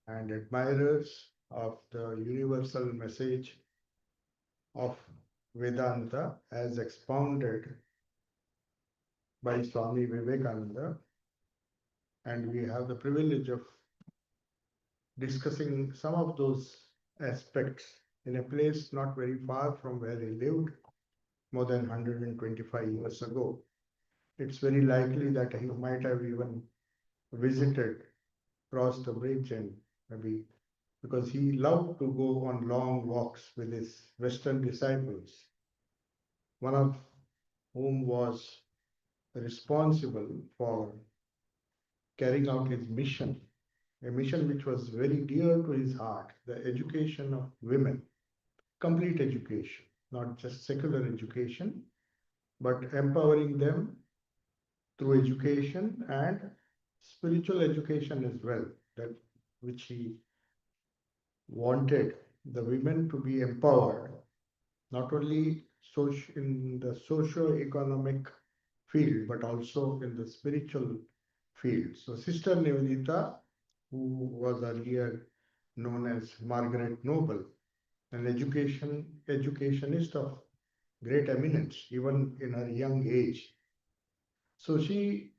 and admirers of the universal message of Vedanta as expounded by Swami Vivekananda. And we have the privilege of discussing some of those aspects in a place not very far from where he lived more than 125 years ago. It's very likely that he might have even visited, crossed the bridge, and maybe because he loved to go on long walks with his Western disciples, one of whom was responsible for carrying out his mission, a mission which was very dear to his heart, the education of women, complete education, not just secular education, but empowering them through education and spiritual education as well, that which he wanted the women to be empowered, not only in the socio-economic field, but also in the spiritual field. So Sister Nivedita, who was earlier known as Margaret Noble, an educationist of great eminence, even in her young age. So she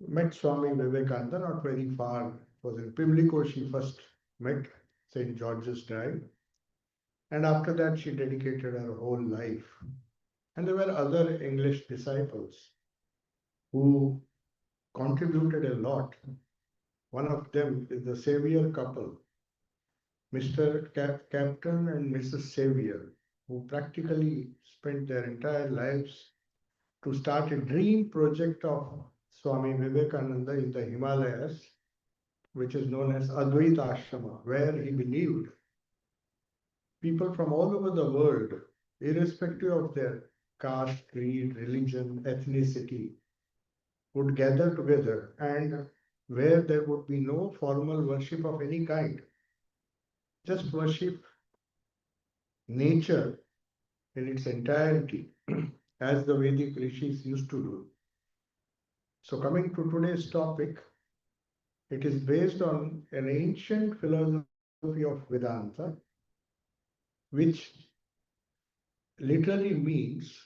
met Swami Vivekananda not very far. It was in Pimlico she first met, St. George's Drive. And after that, she dedicated her whole life. And there were other English disciples who contributed a lot. One of them is the Xavier couple, Mr. Captain and Mrs. Xavier, who practically spent their entire lives to start a dream project of Swami Vivekananda in the Himalayas, which is known as Advaita Ashrama, where he believed people from all over the world, irrespective of their caste, creed, religion, ethnicity, would gather together and where there would be no formal worship of any kind, just worship nature in its entirety, as the Vedic rishis used to do. So, coming to today's topic, it is based on an ancient philosophy of Vedanta, which literally means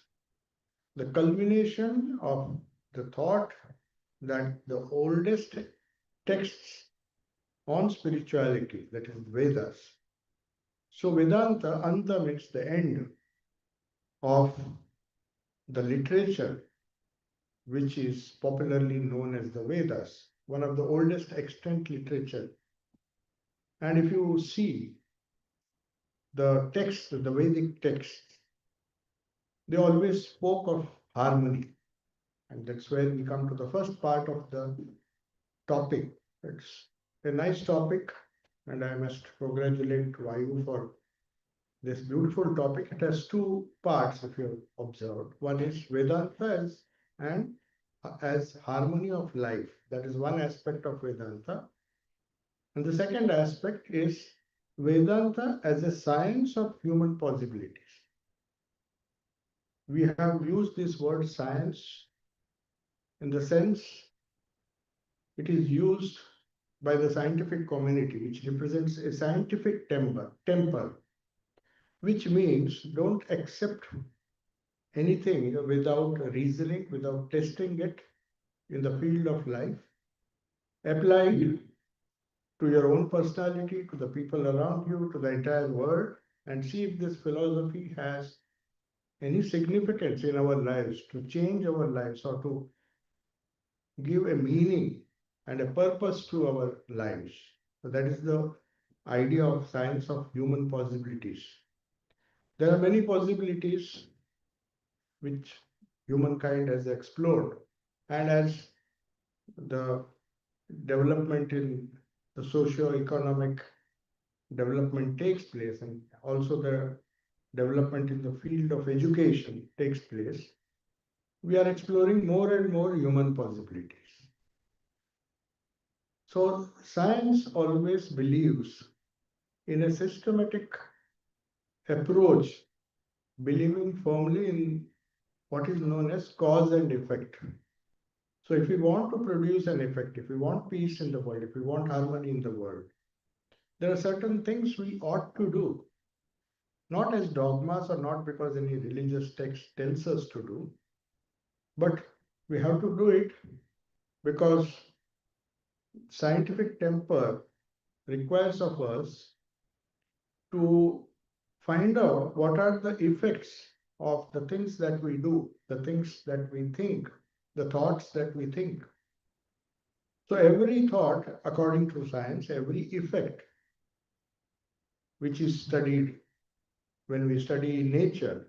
the culmination of the thought that the oldest texts on spirituality, that is Vedas. So Vedanta, Anta means the end of the literature which is popularly known as the Vedas, one of the oldest extant literature. And if you see the text, the Vedic texts, they always spoke of harmony. And that's where we come to the first part of the topic. It's a nice topic, and I must congratulate Vayu for this beautiful topic. It has two parts, if you observed. One is Vedanta and as harmony of life. That is one aspect of Vedanta. And the second aspect is Vedanta as a science of human possibilities. We have used this word science in the sense it is used by the scientific community, which represents a scientific temper, which means don't accept anything without reasoning, without testing it in the field of life, apply it to your own personality, to the people around you, to the entire world, and see if this philosophy has any significance in our lives, to change our lives or to give a meaning and a purpose to our lives. So that is the idea of science of human possibilities. There are many possibilities which humankind has explored, and as the development in the socio-economic development takes place, and also the development in the field of education takes place, we are exploring more and more human possibilities. So science always believes in a systematic approach, believing firmly in what is known as cause and effect. So if we want to produce an effect, if we want peace in the world, if we want harmony in the world, there are certain things we ought to do, not as dogmas or not because any religious text tells us to do, but we have to do it because scientific temper requires of us to find out what are the effects of the things that we do, the things that we think, the thoughts that we think. So every thought, according to science, every effect which is studied when we study nature,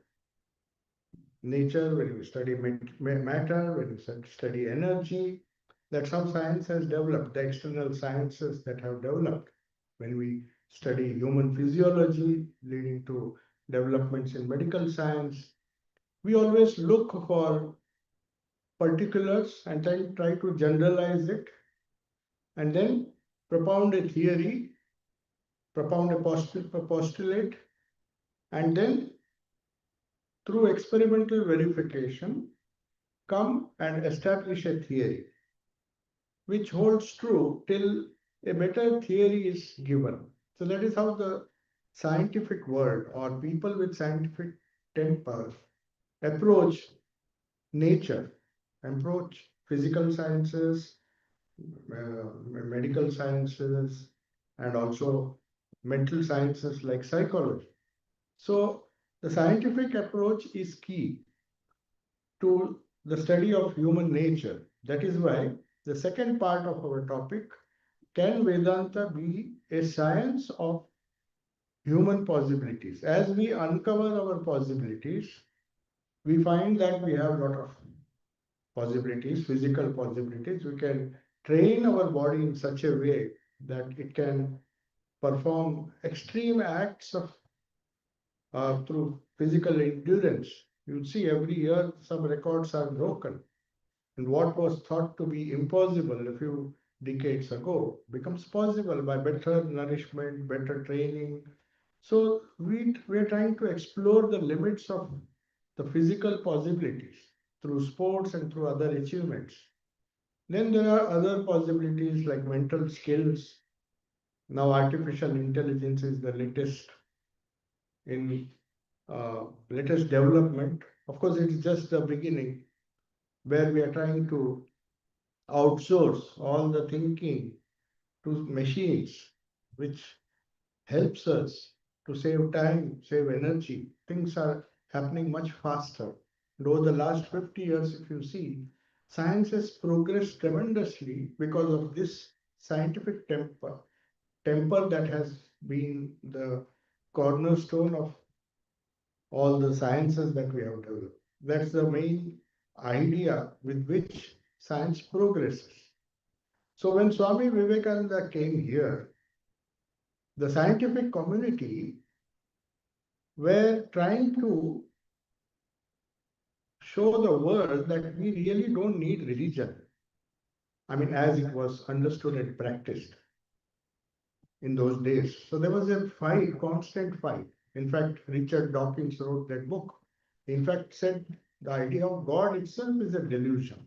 when we study matter, when we study energy, that's how science has developed, the external sciences that have developed. When we study human physiology, leading to developments in medical science, we always look for particulars and try to generalize it and then propound a theory, propound a postulate, and then through experimental verification, come and establish a theory which holds true till a better theory is given. So that is how the scientific world or people with scientific temper approach nature, approach physical sciences, medical sciences, and also mental sciences like psychology. So the scientific approach is key to the study of human nature. That is why the second part of our topic, can Vedanta be a science of human possibilities? As we uncover our possibilities, we find that we have a lot of possibilities, physical possibilities. We can train our body in such a way that it can perform extreme acts of through physical endurance. You see, every year some records are broken. And what was thought to be impossible a few decades ago becomes possible by better nourishment, better training. So we are trying to explore the limits of the physical possibilities through sports and through other achievements. Then there are other possibilities like mental skills. Now artificial intelligence is the in latest development. Of course, it's just the beginning where we are trying to outsource all the thinking to machines, which helps us to save time, save energy. Things are happening much faster. And over the last 50 years, if you see, science has progressed tremendously because of this scientific temper that has been the cornerstone of all the sciences that we have developed. That's the main idea with which science progresses. So when Swami Vivekananda came here, the scientific community were trying to show the world that we really don't need religion. I mean, as it was understood and practiced in those days. So there was a fight, constant fight. In fact, Richard Dawkins wrote that book. In fact, said the idea of God itself is a delusion.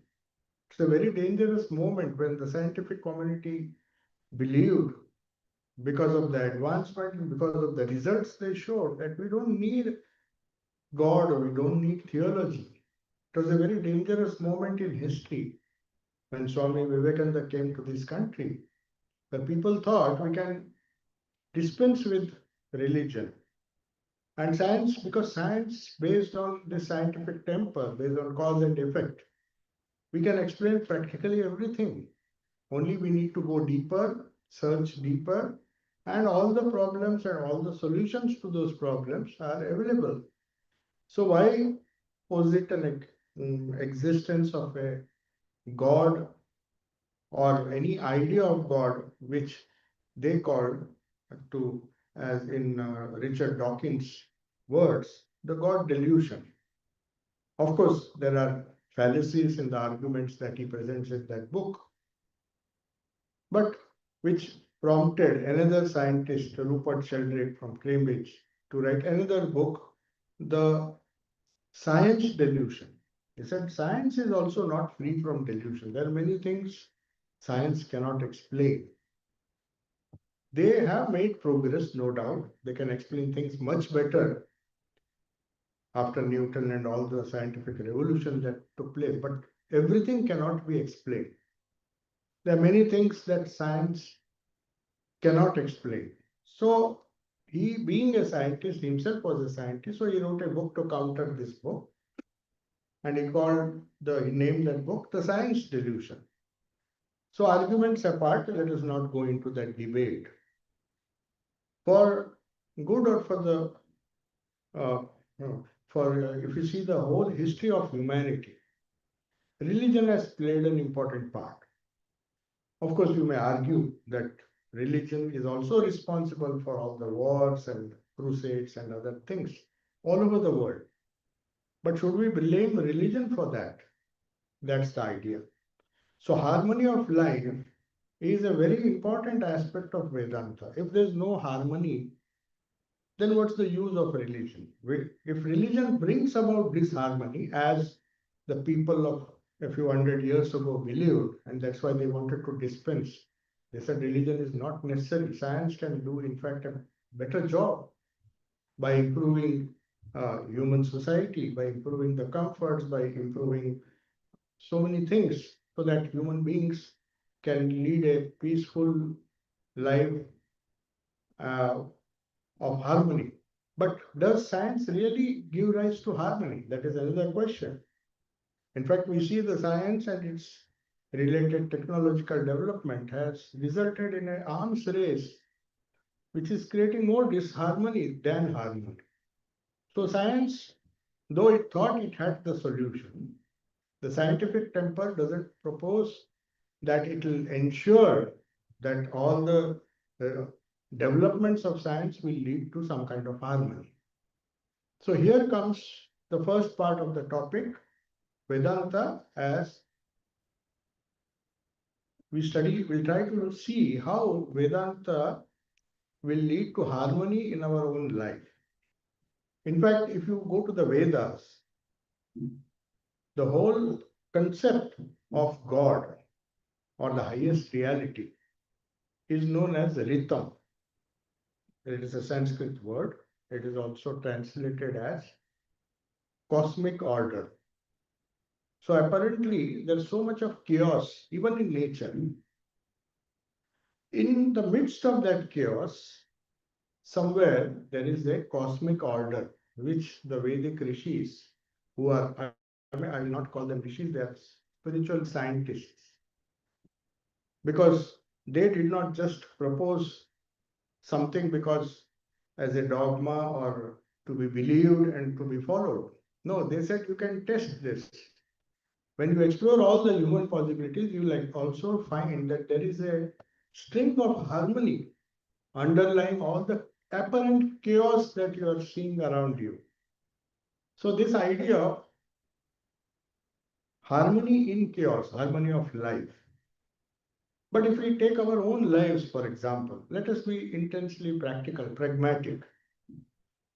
It's a very dangerous moment when the scientific community believed, because of the advancement and because of the results they showed, that we don't need God or we don't need theology. It was a very dangerous moment in history when Swami Vivekananda came to this country, where people thought we can dispense with religion and science, because science, based on the scientific temper, based on cause and effect, we can explain practically everything. Only we need to go deeper, search deeper, and all the problems and all the solutions to those problems are available. So why posit an existence of a God or any idea of God, which they called to, as in Richard Dawkins' words, the God delusion? Of course, there are fallacies in the arguments that he presents in that book, but which prompted another scientist, Rupert Sheldrake from Cambridge, to write another book, The Science Delusion. He said science is also not free from delusion. There are many things science cannot explain. They have made progress, no doubt. They can explain things much better after Newton and all the scientific revolution that took place, but everything cannot be explained. There are many things that science cannot explain. So he, being a scientist, himself was a scientist, so he wrote a book to counter this book, and he named that book The Science Delusion. So arguments apart, let us not go into that debate. For good or for the uh, if you see the whole history of humanity, religion has played an important part. Of course, you may argue that religion is also responsible for all the wars and crusades and other things all over the world. But should we blame religion for that? That's the idea. So, harmony of life is a very important aspect of Vedanta. If there's no harmony, then what's the use of religion? If religion brings about disharmony, as the people of a few hundred years ago believed, and that's why they wanted to dispense, they said religion is not necessary. Science can do, in fact, a better job by improving human society, by improving the comforts, by improving so many things, so that human beings can lead a peaceful life uh, of harmony. But does science really give rise to harmony? That is another question. In fact, we see the science and its related technological development has resulted in an arms race, which is creating more disharmony than harmony. So, science, though it thought it had the solution, the scientific temper doesn't propose that it will ensure that all the uh, developments of science will lead to some kind of harmony. So here comes the first part of the topic, Vedanta, as we'll try to see how Vedanta will lead to harmony in our own life. In fact, if you go to the Vedas, the whole concept of God or the highest reality is known as Ritam. It is a Sanskrit word. It is also translated as cosmic order. So apparently, there's so much of chaos, even in nature. In the midst of that chaos, somewhere there is a cosmic order, which the Vedic rishis, who are, I will not call them rishis, they are spiritual scientists, because they did not just propose something because as a dogma or to be believed and to be followed. No, they said you can test this. When you explore all the human possibilities, you will also find that there is a string of harmony underlying all the apparent chaos that you are seeing around you. So, this idea of harmony in chaos, harmony of life. But if we take our own lives, for example, let us be intensely practical, pragmatic.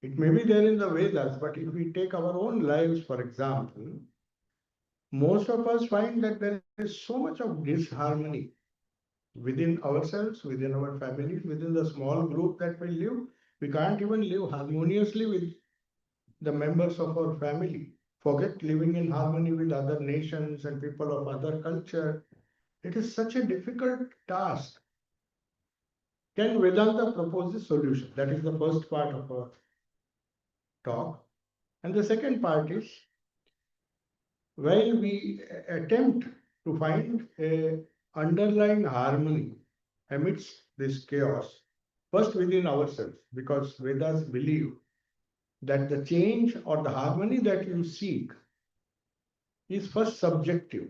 It may be there in the Vedas, but if we take our own lives, for example, most of us find that there is so much of disharmony within ourselves, within our families, within the small group that we live. We can't even live harmoniously with the members of our family. Forget living in harmony with other nations and people of other culture. It is such a difficult task. Can Vedanta propose a solution? That is the first part of our talk. And the second part is, while we attempt to find a underlying harmony amidst this chaos, first within ourselves, because Vedas believe that the change or the harmony that you seek is first subjective.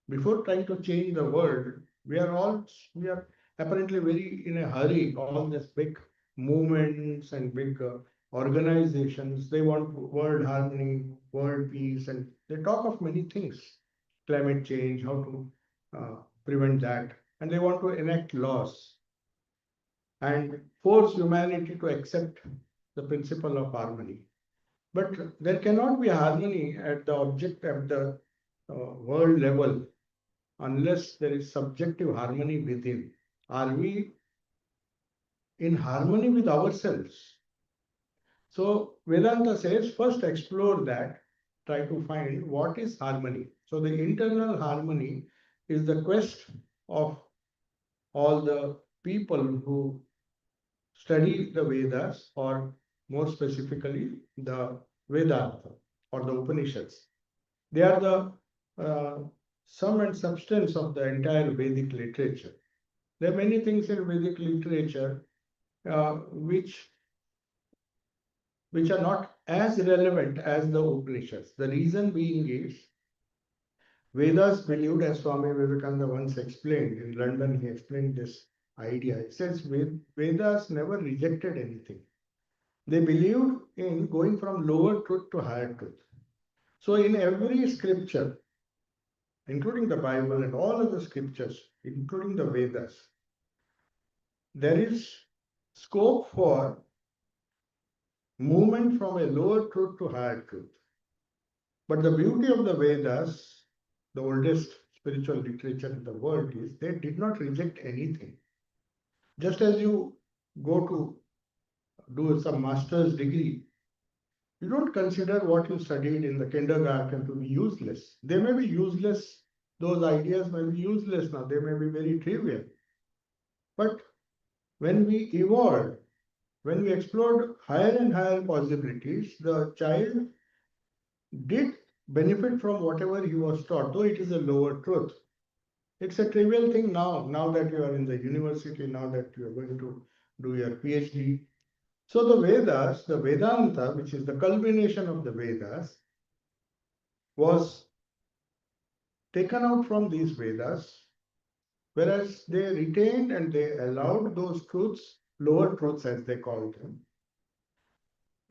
Before trying to change the world, we are apparently very in a hurry. All these big movements and big organizations, they want world harmony, world peace, and they talk of many things, climate change, how to prevent that, and they want to enact laws and force humanity to accept the principle of harmony. But there cannot be harmony at the object, at the world level, unless there is subjective harmony within. Are we in harmony with ourselves. So Vedanta says first explore that, try to find what is harmony. So the internal harmony is the quest of all the people who study the Vedas, or more specifically the Vedanta or the Upanishads. They are the sum and substance of the entire Vedic literature. There are many things in Vedic literature which are not as relevant as the Upanishads. The reason being is Vedas believed, as Swami Vivekananda once explained in London, he explained this idea. He says Vedas never rejected anything. They believed in going from lower truth to higher truth. So in every scripture, including the Bible and all of the scriptures, including the Vedas, there is scope for movement from a lower truth to higher truth. But the beauty of the Vedas, the oldest spiritual literature in the world, is they did not reject anything. Just as you go to do some master's degree, you don't consider what you studied in the kindergarten to be useless. They may be useless, those ideas may be useless now, they may be very trivial. But when we evolved, when we explored higher and higher possibilities, the child did benefit from whatever he was taught, though it is a lower truth. It's a trivial thing now that you are in the university, now that you are going to do your PhD. So the Vedas, the Vedanta, which is the culmination of the Vedas, was taken out from these Vedas, whereas they retained and they allowed those truths, lower truths as they called them,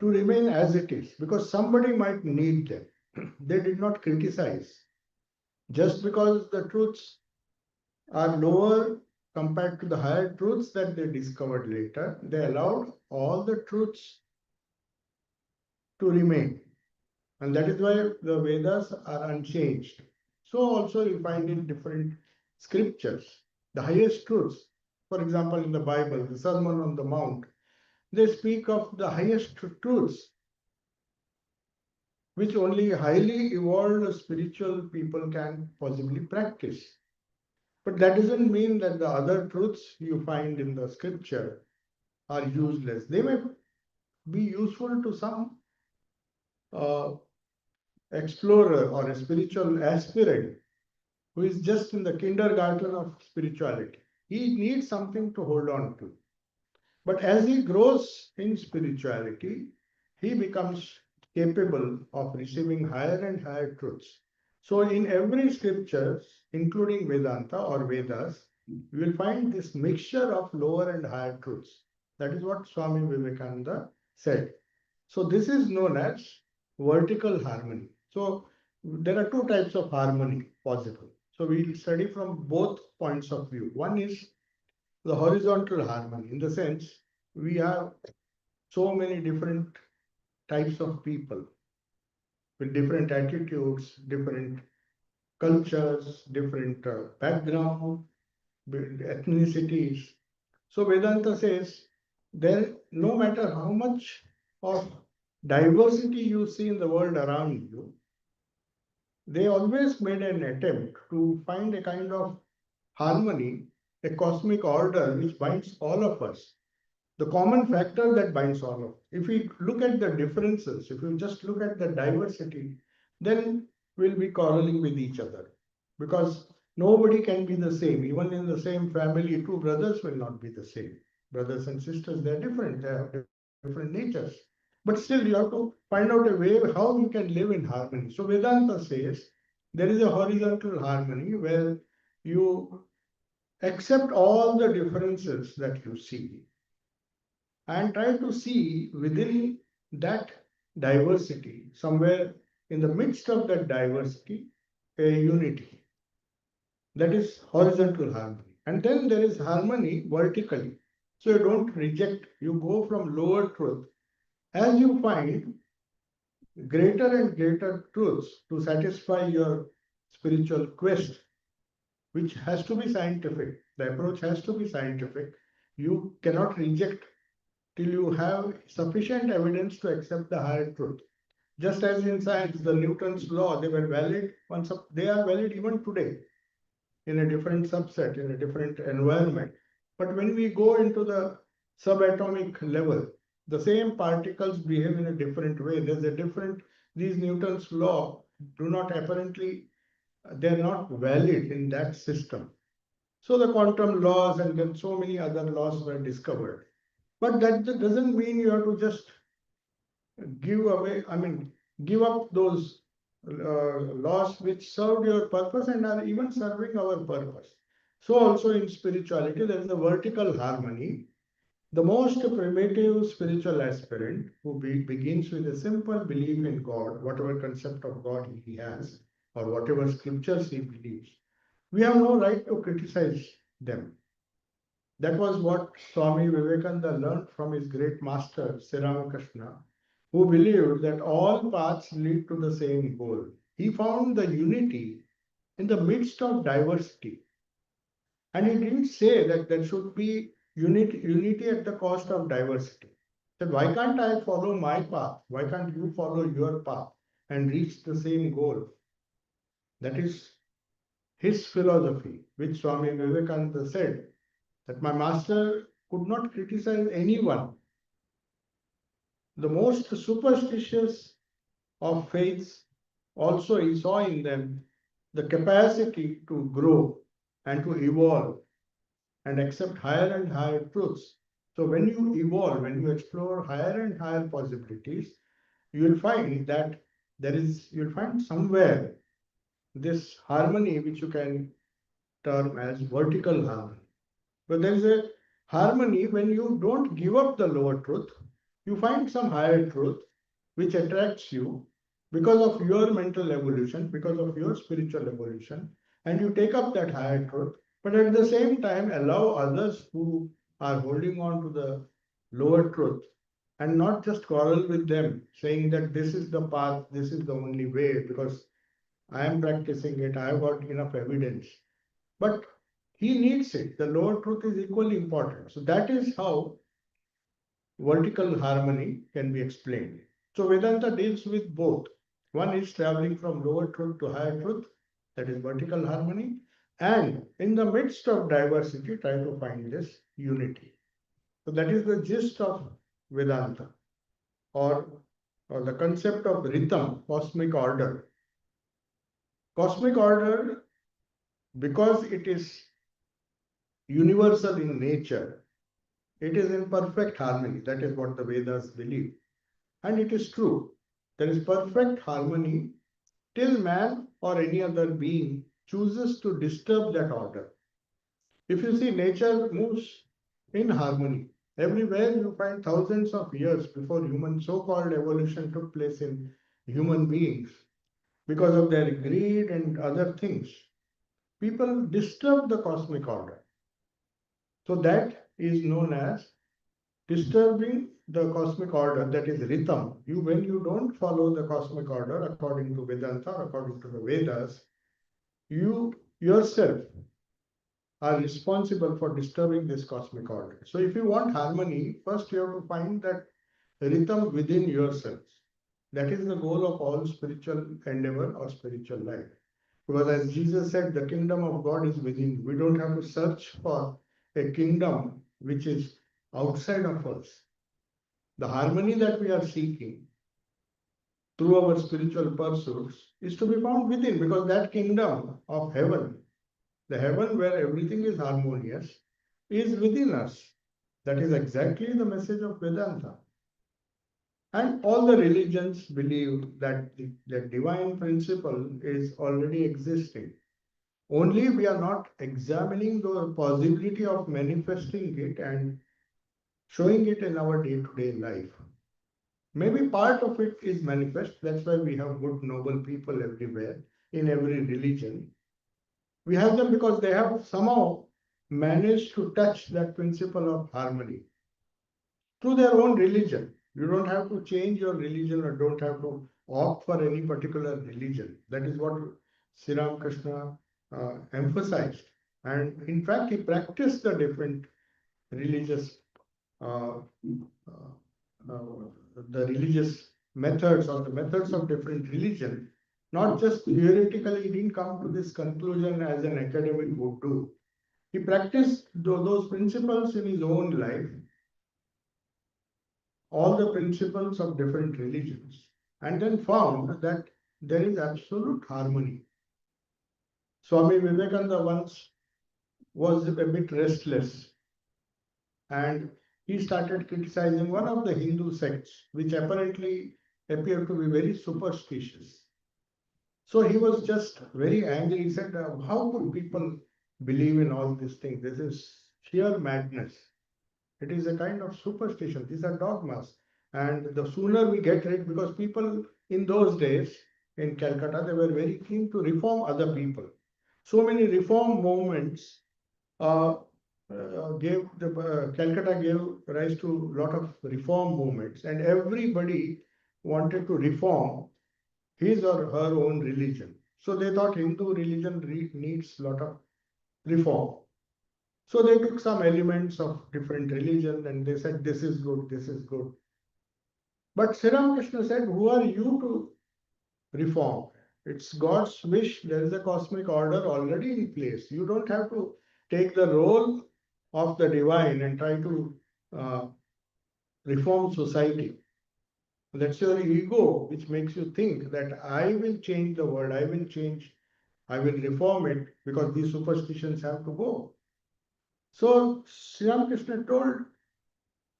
to remain as it is, because somebody might need them. They did not criticize. Just because the truths are lower compared to the higher truths that they discovered later, they allowed all the truths to remain. And that is why the Vedas are unchanged. So also you find in different scriptures, the highest truths. For example, in the Bible, the Sermon on the Mount, they speak of the highest truths, which only highly evolved spiritual people can possibly practice. But that doesn't mean that the other truths you find in the scripture are useless. They may be useful to some explorer or a spiritual aspirant who is just in the kindergarten of spirituality. He needs something to hold on to. But as he grows in spirituality, he becomes capable of receiving higher and higher truths. So in every scripture, including Vedanta or Vedas, you will find this mixture of lower and higher truths. That is what Swami Vivekananda said. So this is known as vertical harmony. So there are two types of harmony possible. So we will study from both points of view. One is the horizontal harmony, in the sense we have so many different types of people with different attitudes, different cultures, different background, ethnicities. So Vedanta says there, no matter how much of diversity you see in the world around you, they always made an attempt to find a kind of harmony, a cosmic order which binds all of us. The common factor that binds all of us. If we look at the differences, if we just look at the diversity, then we'll be quarreling with each other. Because nobody can be the same. Even in the same family, two brothers will not be the same. Brothers and sisters, they're different. They have different natures. But still, you have to find out a way how you can live in harmony. So Vedanta says there is a horizontal harmony where you accept all the differences that you see and try to see within that diversity, somewhere in the midst of that diversity, a unity. That is horizontal harmony. And then there is harmony vertically. So you don't reject, you go from lower truth. As you find greater and greater truths to satisfy your spiritual quest, which has to be scientific, the approach has to be scientific. You cannot reject till you have sufficient evidence to accept the higher truth. Just as in science, the Newton's law, they were valid they are valid even today in a different subset, in a different environment. But when we go into the subatomic level, the same particles behave in a different way. There's a different, these Newton's law do not apparently, they're not valid in that system. So the quantum laws and then so many other laws were discovered. But that doesn't mean you have to just give up those laws which served your purpose and are even serving our purpose. So also in spirituality, there is a vertical harmony. The most primitive spiritual aspirant who begins with a simple belief in God, whatever concept of God he has, or whatever scriptures he believes, we have no right to criticize them. That was what Swami Vivekananda learned from his great master, Sri Ramakrishna, who believed that all paths lead to the same goal. He found the unity in the midst of diversity. And he didn't say that there should be unity at the cost of diversity. That why can't I follow my path? Why can't you follow your path and reach the same goal? That is his philosophy, which Swami Vivekananda said that my master could not criticize anyone. The most superstitious of faiths also he saw in them the capacity to grow and to evolve and accept higher and higher truths. So when you evolve, when you explore higher and higher possibilities, you will find that you'll find somewhere this harmony which you can term as vertical harmony. But there is a harmony when you don't give up the lower truth, you find some higher truth which attracts you because of your mental evolution, because of your spiritual evolution, and you take up that higher truth, but at the same time allow others who are holding on to the lower truth and not just quarrel with them, saying that this is the path, this is the only way, because I am practicing it, I have got enough evidence. But he needs it. The lower truth is equally important. So that is how vertical harmony can be explained. So Vedanta deals with both. One is traveling from lower truth to higher truth, that is vertical harmony, and in the midst of diversity, try to find this unity. So that is the gist of Vedanta, or, or the concept of rhythm, cosmic order. Cosmic order, because it is universal in nature, it is in perfect harmony. That is what the Vedas believe. And it is true. There is perfect harmony till man or any other being chooses to disturb that order. If you see, nature moves in harmony. Everywhere you find thousands of years before human so-called evolution took place in human beings, because of their greed and other things, people disturb the cosmic order. So that is known as disturbing the cosmic order, that is rhythm. When you don't follow the cosmic order according to Vedanta, according to the Vedas, you yourself are responsible for disturbing this cosmic order. So if you want harmony, first you have to find that rhythm within yourselves. That is the goal of all spiritual endeavor or spiritual life. Because as Jesus said, the kingdom of God is within you. We don't have to search for a kingdom which is outside of us. The harmony that we are seeking through our spiritual pursuits is to be found within, because that kingdom of heaven, the heaven where everything is harmonious, is within us. That is exactly the message of Vedanta. And all the religions believe that the divine principle is already existing. Only we are not examining the possibility of manifesting it and showing it in our day-to-day life. Maybe part of it is manifest. That's why we have good, noble people everywhere, in every religion. We have them because they have somehow managed to touch that principle of harmony through their own religion. You don't have to change your religion or don't have to opt for any particular religion. That is what Sri Ramakrishna emphasized. And in fact, he practiced the different religious uh, the religious methods or the methods of different religion, not just theoretically, he didn't come to this conclusion as an academic would do. He practiced those principles in his own life, all the principles of different religions, and then found that there is absolute harmony. Swami Vivekananda once was a bit restless, and he started criticizing one of the Hindu sects, which apparently appeared to be very superstitious. So he was just very angry. He said, how could people believe in all these things? This is sheer madness. It is a kind of superstition. These are dogmas. And the sooner we get rid, because people in those days in Calcutta, they were very keen to reform other people. So many reform movements uh, Calcutta gave rise to a lot of reform movements, and everybody wanted to reform his or her own religion. So they thought Hindu religion needs a lot of reform. So they took some elements of different religion and they said, this is good, this is good. But Sri Ramakrishna said, who are you to reform? It's God's wish. There is a cosmic order already in place. You don't have to take the role of the divine and try to uh, reform society. That's your ego, which makes you think that I will change the world, I will reform it because these superstitions have to go. So Sri Ramakrishna told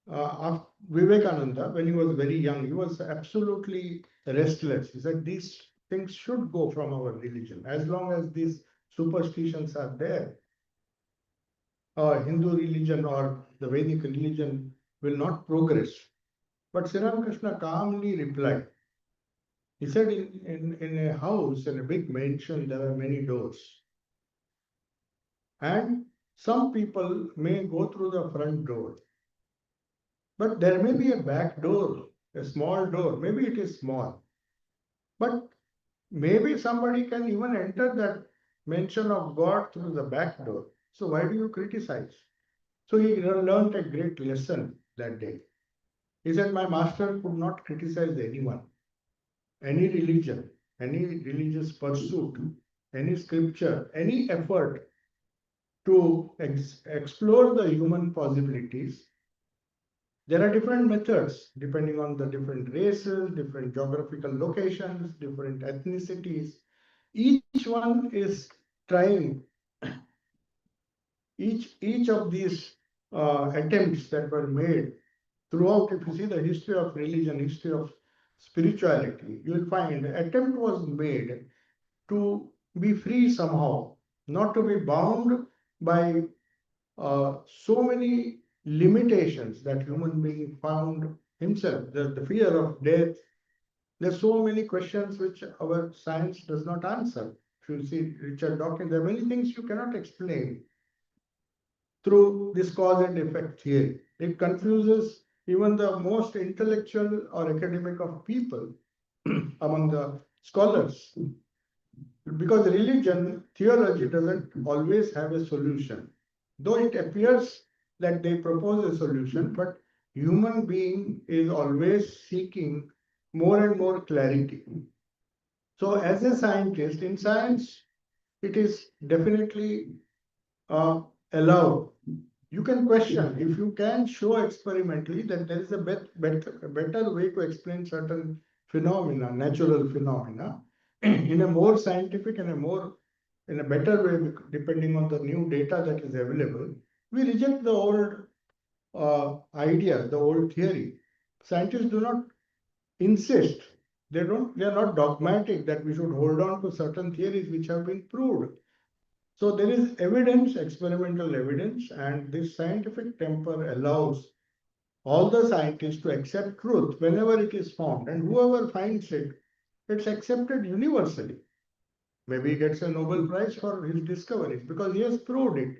of Vivekananda when he was very young, he was absolutely restless. He said these things should go from our religion. As long as these superstitions are there, Hindu religion or the Vedic religion will not progress. But Sri Ramakrishna calmly replied. He said in a house, in a big mansion, there are many doors. And some people may go through the front door. But there may be a back door, a small door. Maybe it is small. But maybe somebody can even enter that mention of God through the back door. So why do you criticize? So he learned a great lesson that day. He said, my master could not criticize anyone, any religion, any religious pursuit, any scripture, any effort to explore the human possibilities. There are different methods depending on the different races, different geographical locations, different ethnicities. Each one is trying, each of these attempts that were made throughout, if you see the history of religion, history of spirituality, you will find an attempt was made to be free somehow, not to be bound by so many limitations that human being found himself, the fear of death. There's so many questions which our science does not answer. If you see Richard Dawkins, there are many things you cannot explain through this cause and effect theory. It confuses even the most intellectual or academic of people among the scholars. Because religion, theology doesn't always have a solution. Though it appears that they propose a solution, but human being is always seeking more and more clarity. So as a scientist, in science, it is definitely allowed. You can question if you can show experimentally that there is a better way to explain certain phenomena, natural phenomena, in a more scientific and in a better way, depending on the new data that is available. We reject the old idea, the old theory. Scientists do not insist. They are not dogmatic that we should hold on to certain theories which have been proved. So there is evidence, experimental evidence, and this scientific temper allows all the scientists to accept truth whenever it is found, and whoever finds it, it's accepted universally. Maybe he gets a Nobel Prize for his discoveries because he has proved it.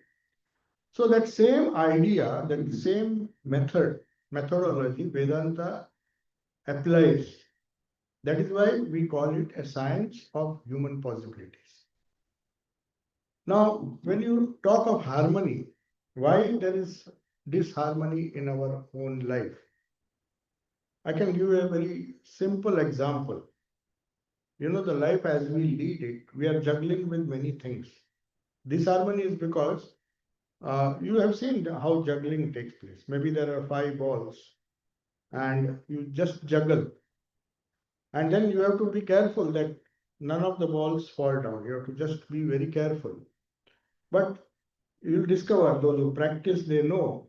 So that same idea, that same methodology, Vedanta applies. That is why we call it a science of human possibilities. Now, when you talk of harmony, why there is disharmony in our own life. I can give you a very simple example. The life as we lead it, we are juggling with many things. Disharmony is because you have seen how juggling takes place. Maybe there are 5 balls and you just juggle. And then you have to be careful that none of the balls fall down. You have to just be very careful. But you'll discover, those who practice, they know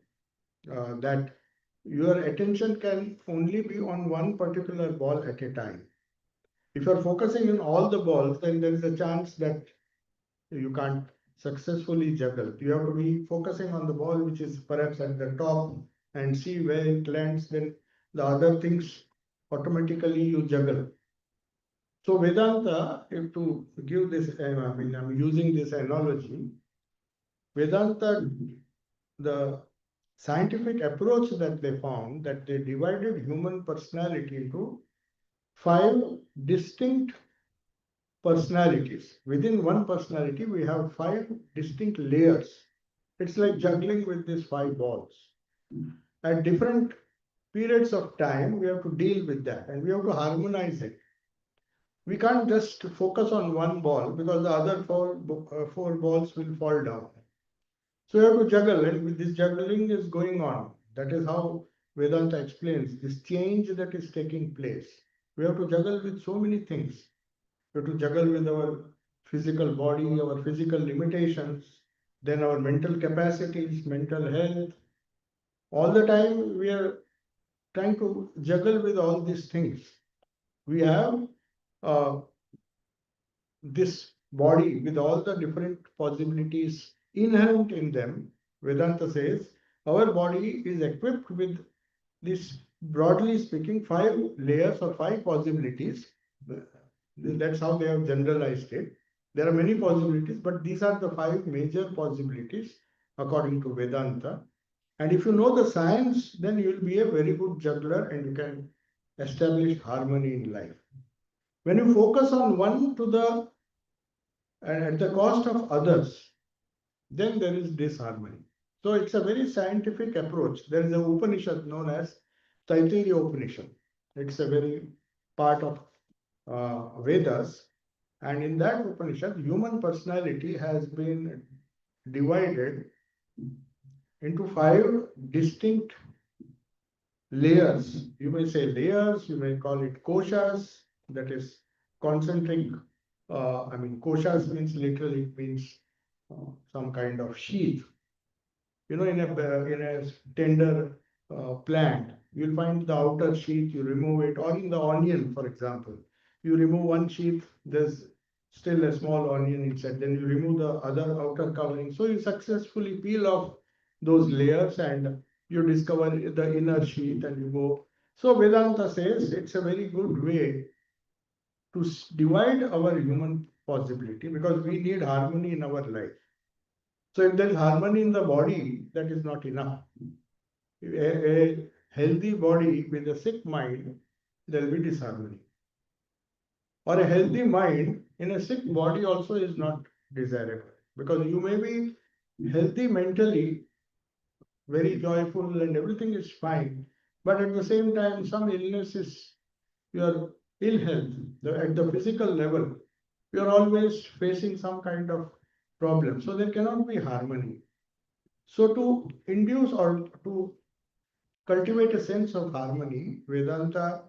that your attention can only be on one particular ball at a time. If you're focusing on all the balls, then there is a chance that you can't successfully juggle. You have to be focusing on the ball which is perhaps at the top and see where it lands, then the other things automatically you juggle. So Vedanta, if to give this, I'm using this analogy, Vedanta, the scientific approach that they found, that they divided human personality into 5 distinct personalities. Within one personality, we have 5 distinct layers. It's like juggling with these 5 balls. At different periods of time, we have to deal with that and we have to harmonize it. We can't just focus on one ball because the other four balls will fall down. So you have to juggle, and with this juggling is going on. That is how Vedanta explains this change that is taking place. We have to juggle with so many things. We have to juggle with our physical body, our physical limitations, then our mental capacities, mental health. All the time we are trying to juggle with all these things. We have uh, this body with all the different possibilities inherent in them. Vedanta says our body is equipped with this, broadly speaking, 5 layers or 5 possibilities. That's how they have generalized it. There are many possibilities, but these are the 5 major possibilities according to Vedanta. And if you know the science, then you will be a very good juggler and you can establish harmony in life. When you focus on one to the and at the cost of others, then there is disharmony. So it's a very scientific approach. There is an Upanishad known as Taittiriya Upanishad. It's a very part of Vedas. And in that Upanishad, human personality has been divided into 5 distinct layers. You may say layers, you may call it koshas, that is concentric. Koshas means literally, it means some kind of sheath. In a tender plant, you'll find the outer sheath, you remove it, or in the onion, for example, you remove one sheath, there's still a small onion inside, then you remove the other outer covering. So you successfully peel off those layers and you discover the inner sheath and you go. So Vedanta says it's a very good way to divide our human possibility because we need harmony in our life. So if there is harmony in the body, that is not enough. A healthy body with a sick mind, there will be disharmony. Or a healthy mind in a sick body also is not desirable because you may be healthy mentally, very joyful, and everything is fine, but at the same time, some illness is your ill health. At the physical level, you are always facing some kind of problem. So there cannot be harmony. So to induce or to cultivate a sense of harmony, Vedanta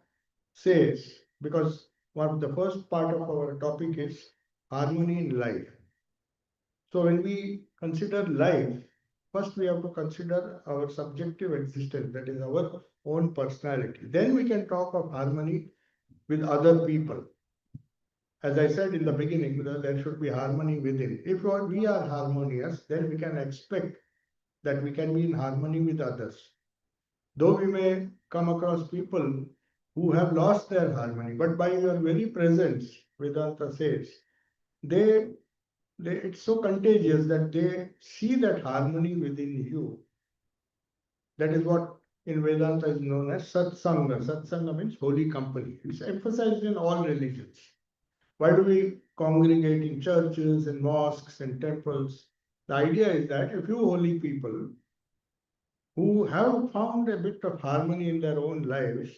says, because one of the first part of our topic is harmony in life. So when we consider life, first we have to consider our subjective existence, that is our own personality. Then we can talk of harmony with other people. As I said in the beginning, there should be harmony within. If we are harmonious, then we can expect that we can be in harmony with others. Though we may come across people who have lost their harmony, but by your very presence, Vedanta says, it's so contagious that they see that harmony within you. That is what in Vedanta is known as satsanga. Satsanga means holy company. It's emphasized in all religions. Why do we congregate in churches and mosques and temples? The idea is that a few holy people who have found a bit of harmony in their own lives,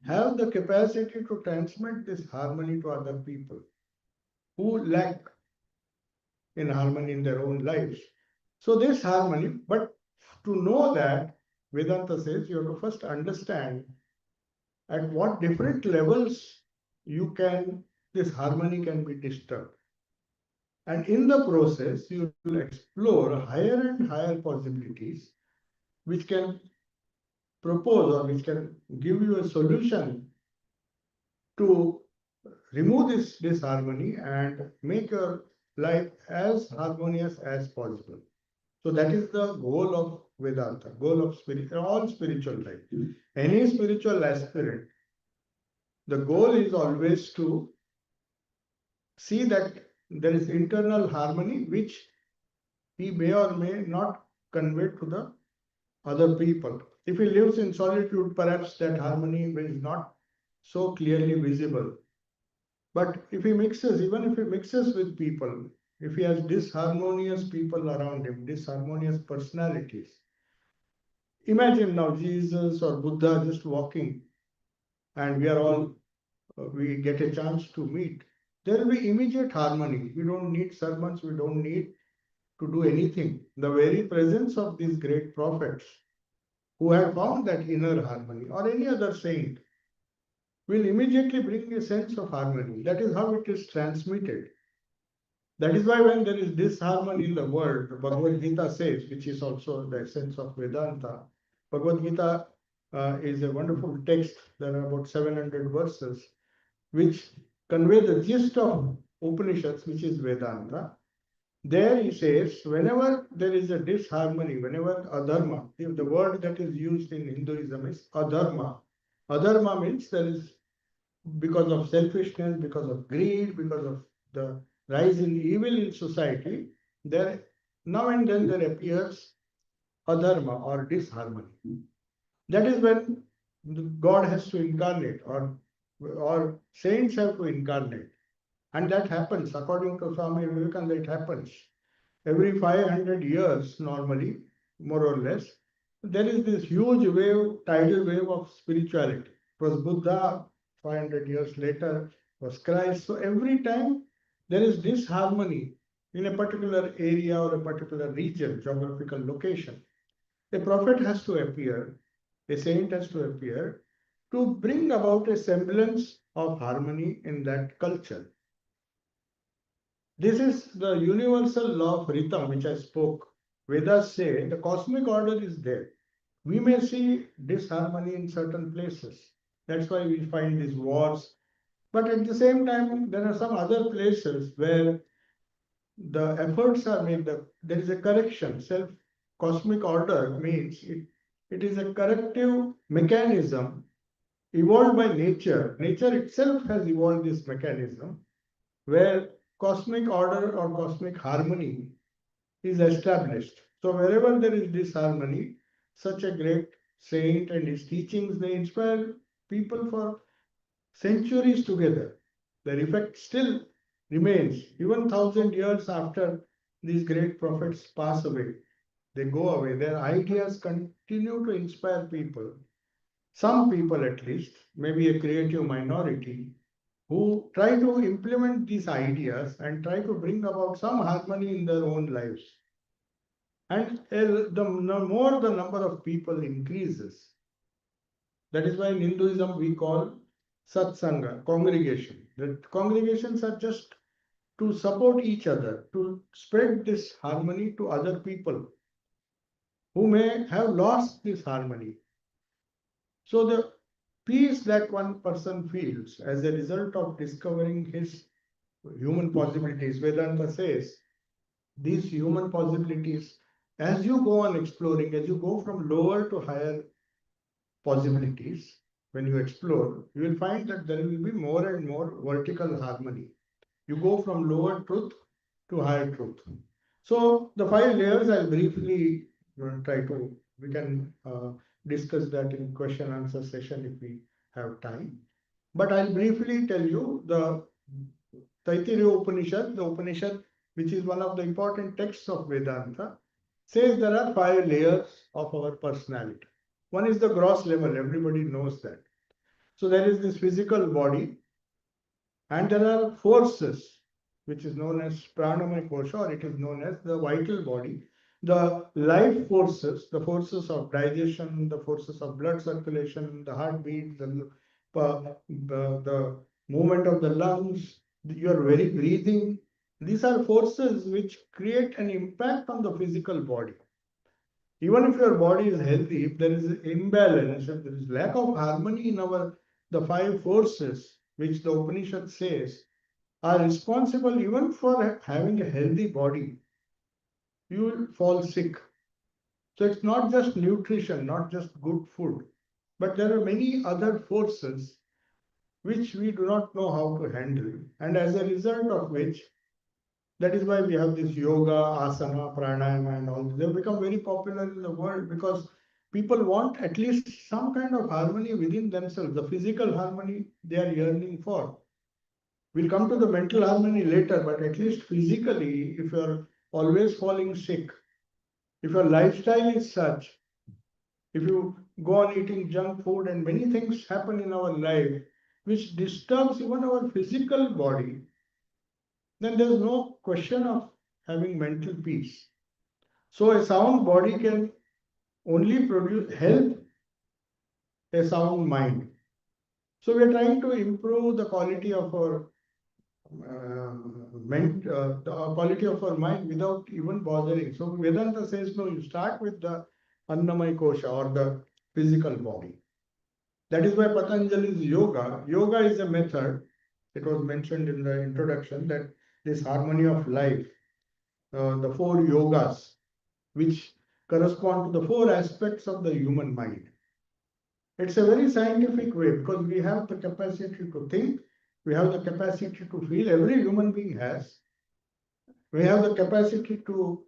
have the capacity to transmit this harmony to other people who lack in harmony in their own lives. So this harmony, but to know that, Vedanta says you have to first understand at what different levels this harmony can be disturbed. And in the process, you will explore higher and higher possibilities which can propose or which can give you a solution to remove this disharmony and make your life as harmonious as possible. So that is the goal of Vedanta, goal of all spiritual life. Any spiritual aspirant, the goal is always to see that there is internal harmony which he may or may not convey to the other people. If he lives in solitude, perhaps that harmony is not so clearly visible. But if he mixes, even if he mixes with people, if he has disharmonious people around him, disharmonious personalities, imagine now Jesus or Buddha just walking and we get a chance to meet. There will be immediate harmony. We don't need sermons, we don't need to do anything. The very presence of these great prophets who have found that inner harmony, or any other saint, will immediately bring a sense of harmony. That is how it is transmitted. That is why when there is disharmony in the world, the Bhagavad Gita says, which is also the essence of Vedanta, Bhagavad Gita is a wonderful text. There are about 700 verses which convey the gist of Upanishads, which is Vedanta. There he says, whenever there is a disharmony, whenever adharma, the word that is used in Hinduism is adharma. Adharma means there is, because of selfishness, because of greed, because of the rise in evil in society, there now and then there appears adharma or disharmony. That is when God has to incarnate, or saints have to incarnate. And that happens, according to Swami Vivekananda, it happens. Every 500 years, normally, more or less, there is this huge wave, tidal wave of spirituality. It was Buddha, 500 years later, was Christ. So every time there is disharmony in a particular area or a particular region, geographical location, a prophet has to appear, a saint has to appear to bring about a semblance of harmony in that culture. This is the universal law of rhythm which I spoke. Vedas say the cosmic order is there. We may see disharmony in certain places. That's why we find these wars. But at the same time, there are some other places where the efforts are made. There is a correction. Cosmic order means it is a corrective mechanism evolved by nature. Nature itself has evolved this mechanism where cosmic order or cosmic harmony is established. So wherever there is disharmony, such a great saint and his teachings, they inspire people for centuries together. Their effect still remains. Even 1,000 years after these great prophets pass away, they go away. Their ideas continue to inspire people. Some people at least, maybe a creative minority, who try to implement these ideas and try to bring about some harmony in their own lives. And the more the number of people increases, that is why in Hinduism we call satsanga, congregation. The congregations are just to support each other, to spread this harmony to other people who may have lost this harmony. So the peace that one person feels as a result of discovering his human possibilities, Vedanta says, these human possibilities, as you go on exploring, as you go from lower to higher possibilities, when you explore, you will find that there will be more and more vertical harmony. You go from lower truth to higher truth. So the 5 layers I'll briefly we can discuss that in question answer session if we have time. But I'll briefly tell you the Taittiriya Upanishad, the Upanishad which is one of the important texts of Vedanta. says there are 5 layers of our personality. One is the gross level, everybody knows that. So there is this physical body, and there are forces, which is known as pranamaya kosha, or it is known as the vital body. The life forces, the forces of digestion, the forces of blood circulation, the heartbeat, the movement of the lungs, your very breathing. These are forces which create an impact on the physical body. Even if your body is healthy, if there is imbalance, if there is lack of harmony in the 5 forces, which the Upanishad says, are responsible even for having a healthy body, you will fall sick. So it's not just nutrition, not just good food, but there are many other forces which we do not know how to handle. And as a result of which, that is why we have this yoga, asana, pranayama, and all. They've become very popular in the world because people want at least some kind of harmony within themselves, the physical harmony they are yearning for. We'll come to the mental harmony later, but at least physically, if you're always falling sick, if your lifestyle is such, if you go on eating junk food and many things happen in our life which disturbs even our physical body, then there's no question of having mental peace. So a sound body can only help a sound mind. So we are trying to improve the quality of our the quality of our mind without even bothering. So Vedanta says, no, you start with the Annamaya Kosha, or the physical body. That is why Patanjali's yoga is a method. It was mentioned in the introduction that this harmony of life, the 4 yogas, which correspond to the 4 aspects of the human mind. It's a very scientific way because we have the capacity to think, we have the capacity to feel, every human being has. We have the capacity to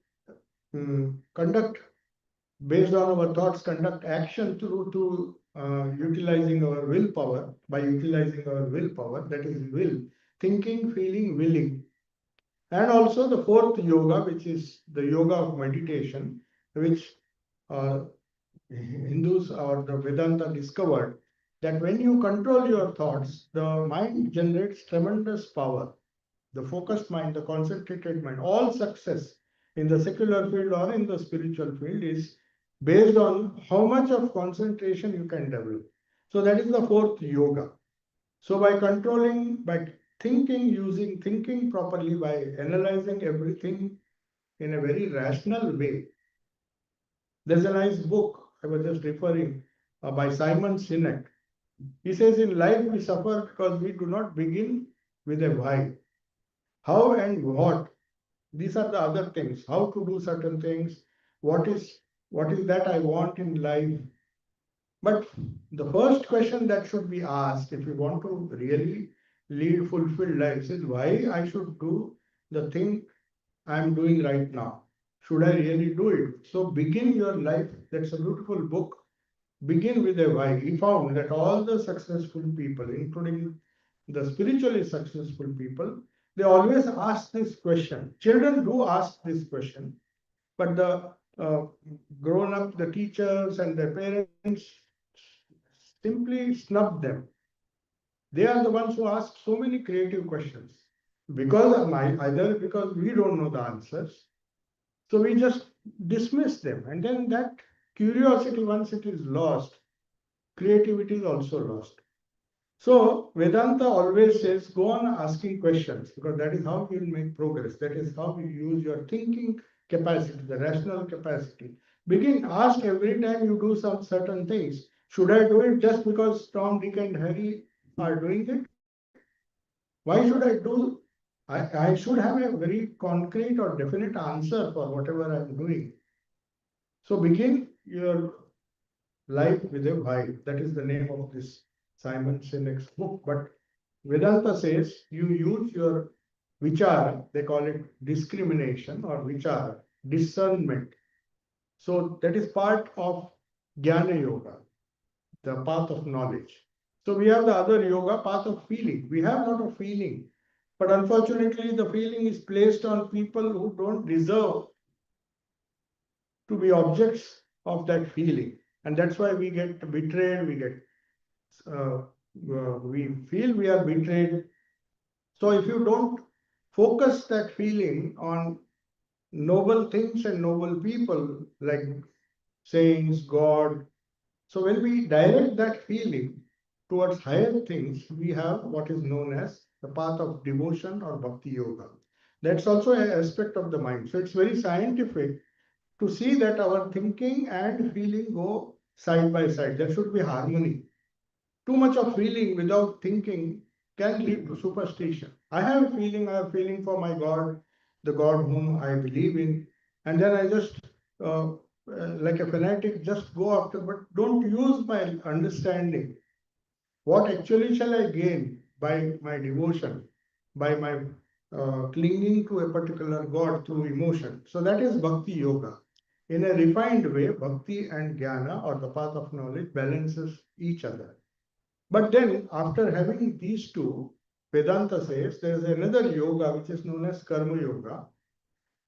conduct, based on our thoughts, conduct action through utilizing our willpower, by utilizing our willpower, that is will, thinking, feeling, willing. And also the 4th yoga, which is the yoga of meditation, which Hindus or the Vedanta discovered that when you control your thoughts, the mind generates tremendous power. The focused mind, the concentrated mind, all success in the secular field or in the spiritual field is based on how much of concentration you can develop. So that is the 4th yoga. So by controlling, by thinking, using thinking properly, by analyzing everything in a very rational way. There's a nice book I was just referring by Simon Sinek. He says in life we suffer because we do not begin with a why. How and what, these are the other things. How to do certain things, what is that I want in life. But the first question that should be asked if you want to really lead fulfilled lives is why I should do the thing I'm doing right now. Should I really do it? So begin your life. That's a beautiful book. Begin with a why. He found that all the successful people, including the spiritually successful people, they always ask this question. Children do ask this question, but the grown up, the teachers and their parents simply snub them. They are the ones who ask so many creative questions either because we don't know the answers, so we just dismiss them, and then that curiosity, once it is lost, creativity is also lost. So Vedanta always says go on asking questions because that is how you will make progress. That is how you use your thinking capacity, the rational capacity. Ask every time you do some certain things. Should I do it just because Tom, Dick, and Harry are doing it? Why should I do? I should have a very concrete or definite answer for whatever I'm doing. So begin your life with a why. That is the name of this Simon Sinek's book. But Vedanta says you use your vichara, they call it discrimination or vichara, discernment. So that is part of Jnana Yoga, the path of knowledge. So we have the other yoga, path of feeling. We have a lot of feeling, but unfortunately the feeling is placed on people who don't deserve to be objects of that feeling. And that's why we get betrayed, we feel we are betrayed. So if you don't focus that feeling on noble things and noble people like saints, God, so when we direct that feeling towards higher things, we have what is known as the path of devotion or bhakti yoga. That's also an aspect of the mind. So it's very scientific to see that our thinking and feeling go side by side. There should be harmony. Too much of feeling without thinking can lead to superstition. I have a feeling for my God, the God whom I believe in, and then I just, like a fanatic, just go after, but don't use my understanding. What actually shall I gain by my devotion, by my clinging to a particular God through emotion? So that is bhakti yoga. In a refined way, bhakti and jnana or the path of knowledge balances each other. But then, after having these two, Vedanta says there is another yoga which is known as karma yoga,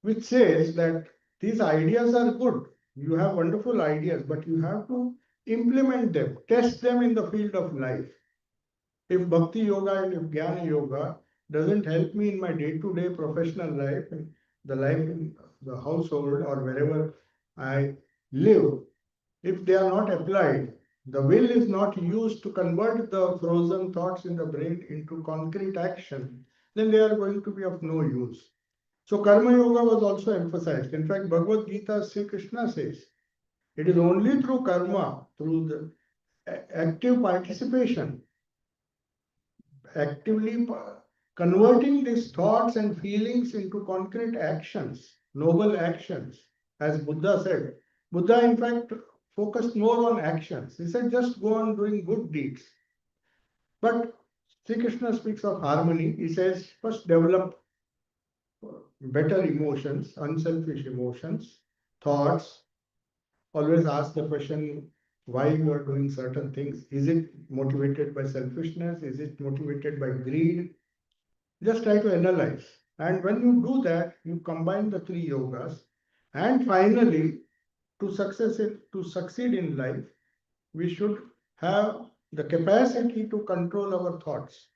which says that these ideas are good. You have wonderful ideas, but you have to implement them, test them in the field of life. If bhakti yoga and if jnana yoga doesn't help me in my day-to-day professional life, in the life in the household or wherever I live, if they are not applied, the will is not used to convert the frozen thoughts in the brain into concrete action, then they are going to be of no use. So karma yoga was also emphasized. In fact, Bhagavad Gita, Sri Krishna says, it is only through karma, through the active participation, actively converting these thoughts and feelings into concrete actions, noble actions, as Buddha said. Buddha, in fact, focused more on actions. He said, just go on doing good deeds. But Sri Krishna speaks of harmony. He says, first develop better emotions, unselfish emotions, thoughts. Always ask the question why you are doing certain things. Is it motivated by selfishness? Is it motivated by greed? Just try to analyze. And when you do that, you combine the three yogas. And finally, to succeed in life, we should have the capacity to control our thoughts.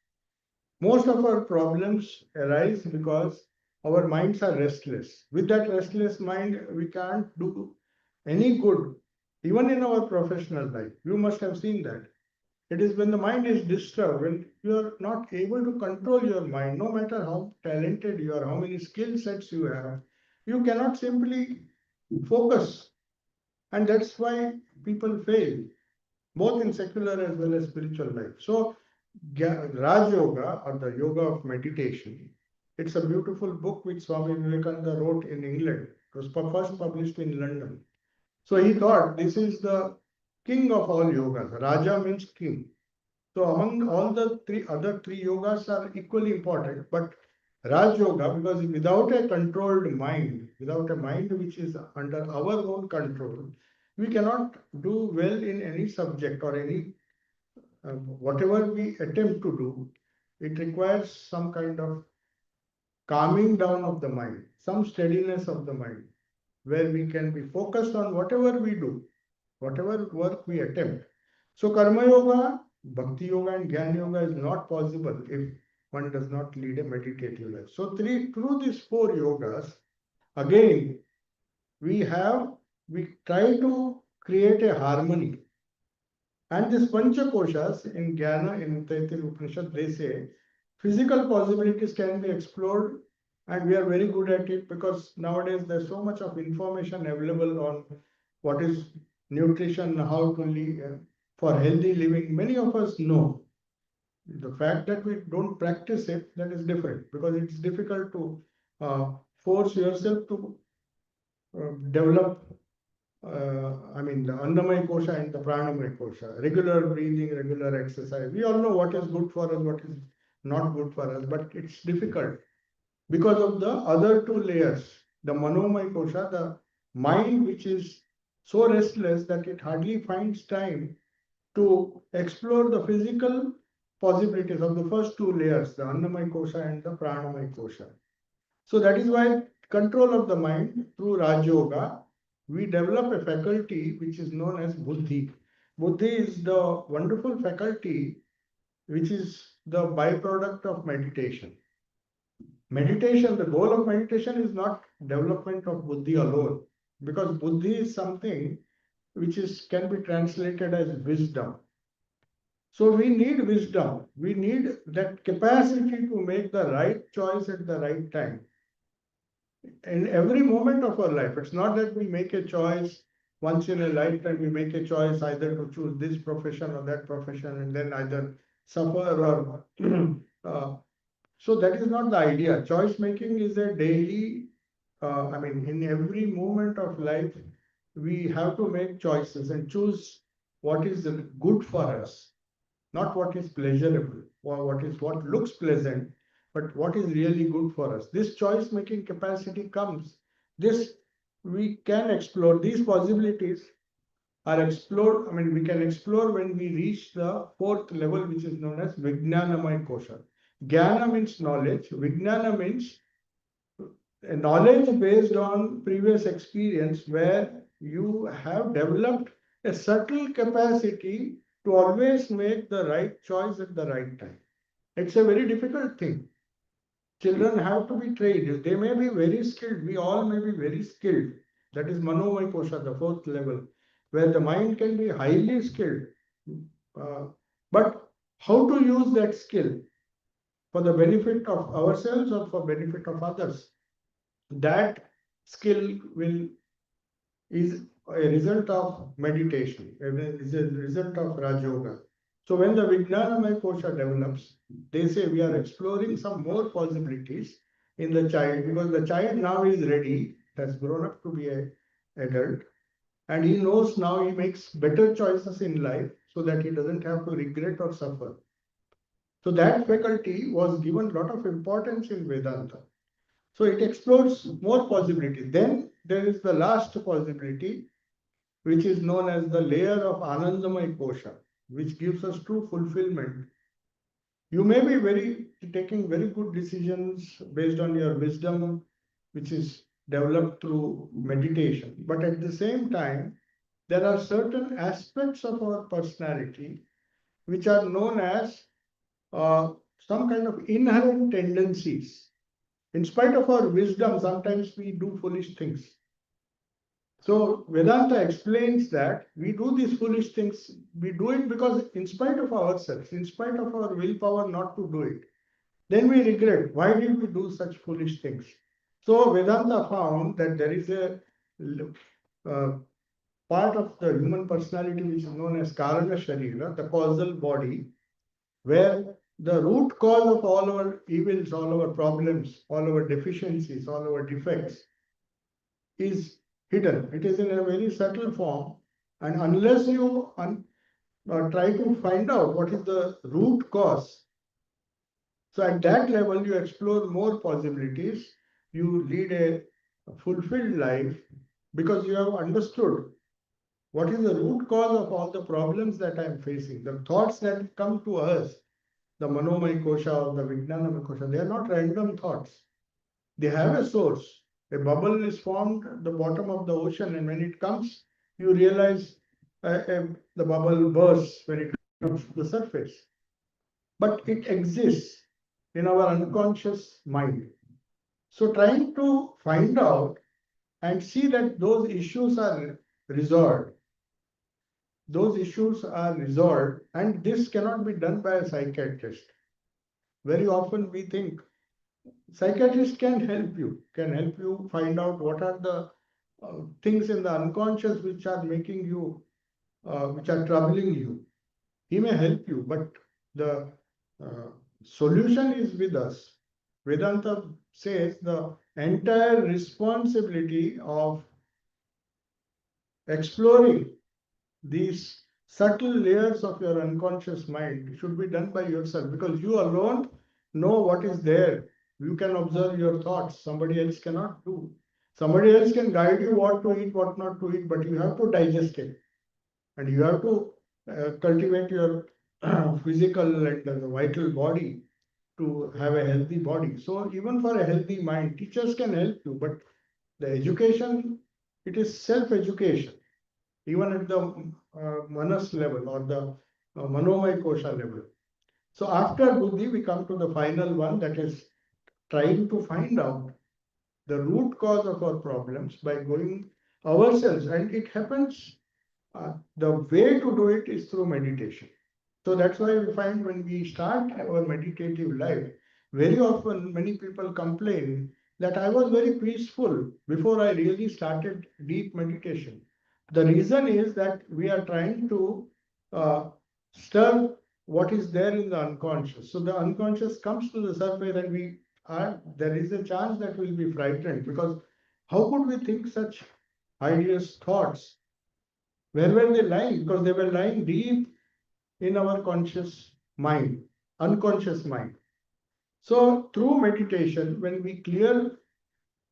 Most of our problems arise because our minds are restless. With that restless mind, we can't do any good, even in our professional life. You must have seen that. It is when the mind is disturbed, when you are not able to control your mind, no matter how talented you are, how many skill sets you have, you cannot simply focus. And that's why people fail, both in secular as well as spiritual life. So, Raj Yoga or the Yoga of Meditation, it's a beautiful book which Swami Vivekananda wrote in England. It was first published in London. So he thought this is the king of all yogas. Raja means king. So among all the other three yogas are equally important, but Raj Yoga, because without a controlled mind, without a mind which is under our own control, we cannot do well in any subject or any whatever we attempt to do. It requires some kind of calming down of the mind, some steadiness of the mind, where we can be focused on whatever we do, whatever work we attempt. So Karma Yoga, Bhakti Yoga and Jnana Yoga is not possible if one does not lead a meditative life. So through these four yogas, again, we try to create a harmony. And this Panchakoshas in Jnana, in Taittiriya Upanishad, they say physical possibilities can be explored, and we are very good at it because nowadays there's so much of information available on what is nutrition, how to live for healthy living. Many of us know. The fact that we don't practice it, that is different because it's difficult to force yourself to develop the Annamaya Kosha and the Pranamaya Kosha, regular breathing, regular exercise. We all know what is good for us, what is not good for us, but it's difficult because of the other two layers. The Manomaya Kosha, the mind which is so restless that it hardly finds time to explore the physical possibilities of the first two layers, the Annamaya Kosha and the Pranamaya Kosha. So that is why control of the mind through Raj Yoga we develop a faculty which is known as buddhi. Buddhi is the wonderful faculty which is the byproduct of meditation. Meditation, the goal of meditation is not development of buddhi alone, because buddhi is something which is can be translated as wisdom. So we need wisdom. We need that capacity to make the right choice at the right time. In every moment of our life, it's not that we make a choice once in a lifetime, we make a choice either to choose this profession or that profession and then either suffer or so that is not the idea. Choice making is a daily, in every moment of life, we have to make choices and choose what is good for us, not what is pleasurable or what looks pleasant, but what is really good for us. This choice making capacity comes. This we can explore. These possibilities are explored. We can explore when we reach the fourth level, which is known as Vijnanamaya Kosha. Jnana means knowledge. Vijnana means knowledge based on previous experience, where you have developed a subtle capacity to always make the right choice at the right time. It's a very difficult thing. Children have to be trained. They may be very skilled. We all may be very skilled. That is Manomaya Kosha, the fourth level, where the mind can be highly skilled. But how to use that skill for the benefit of ourselves or for benefit of others? That skill is a result of meditation, is a result of Raj Yoga. So when the Vijnanamaya Kosha develops, they say we are exploring some more possibilities in the child, because the child now is ready, has grown up to be an adult, and he knows now he makes better choices in life so that he doesn't have to regret or suffer. So that faculty was given a lot of importance in Vedanta. So it explores more possibilities. Then there is the last possibility, which is known as the layer of Anandamaya Kosha, which gives us true fulfillment. You may be taking very good decisions based on your wisdom, which is developed through meditation. But at the same time, there are certain aspects of our personality which are known as some kind of inherent tendencies. In spite of our wisdom, sometimes we do foolish things. So Vedanta explains that we do these foolish things, we do it because in spite of ourselves, in spite of our willpower not to do it, then we regret, why did we do such foolish things? So Vedanta found that there is a part of the human personality which is known as Karana Sharira, the causal body, where the root cause of all our evils, all our problems, all our deficiencies, all our defects is hidden. It is in a very subtle form, and unless you try to find out what is the root cause, so at that level you explore more possibilities, you lead a fulfilled life because you have understood what is the root cause of all the problems that I am facing. The thoughts that come to us, the Manomaya Kosha or the Vijnanamaya Kosha, they are not random thoughts. They have a source. A bubble is formed at the bottom of the ocean, and when it comes, you realize the bubble bursts when it comes to the surface. But it exists in our unconscious mind. So trying to find out and see that those issues are resolved. Those issues are resolved, and this cannot be done by a psychiatrist. Very often we think psychiatrist can help you find out what are the things in the unconscious which are making you, which are troubling you. He may help you, but the solution is with us. Vedanta says the entire responsibility of exploring these subtle layers of your unconscious mind should be done by yourself, because you alone know what is there. You can observe your thoughts. Somebody else cannot do. Somebody else can guide you what to eat, what not to eat, but you have to digest it. And you have to cultivate your physical and vital body to have a healthy body. So even for a healthy mind, teachers can help you, but the education it is self-education, even at the manas level or the manomaya kosha level. So after buddhi, we come to the final one, that is trying to find out the root cause of our problems by going ourselves. And it happens, the way to do it is through meditation. So that's why we find when we start our meditative life, very often many people complain that I was very peaceful before I really started deep meditation. The reason is that we are trying to uh, stir what is there in the unconscious. So the unconscious comes to the surface, and there is a chance that we'll be frightened, because how could we think such ideas, thoughts? Where were they lying? Because they were lying deep in our conscious mind, unconscious mind. So, through meditation, when we clear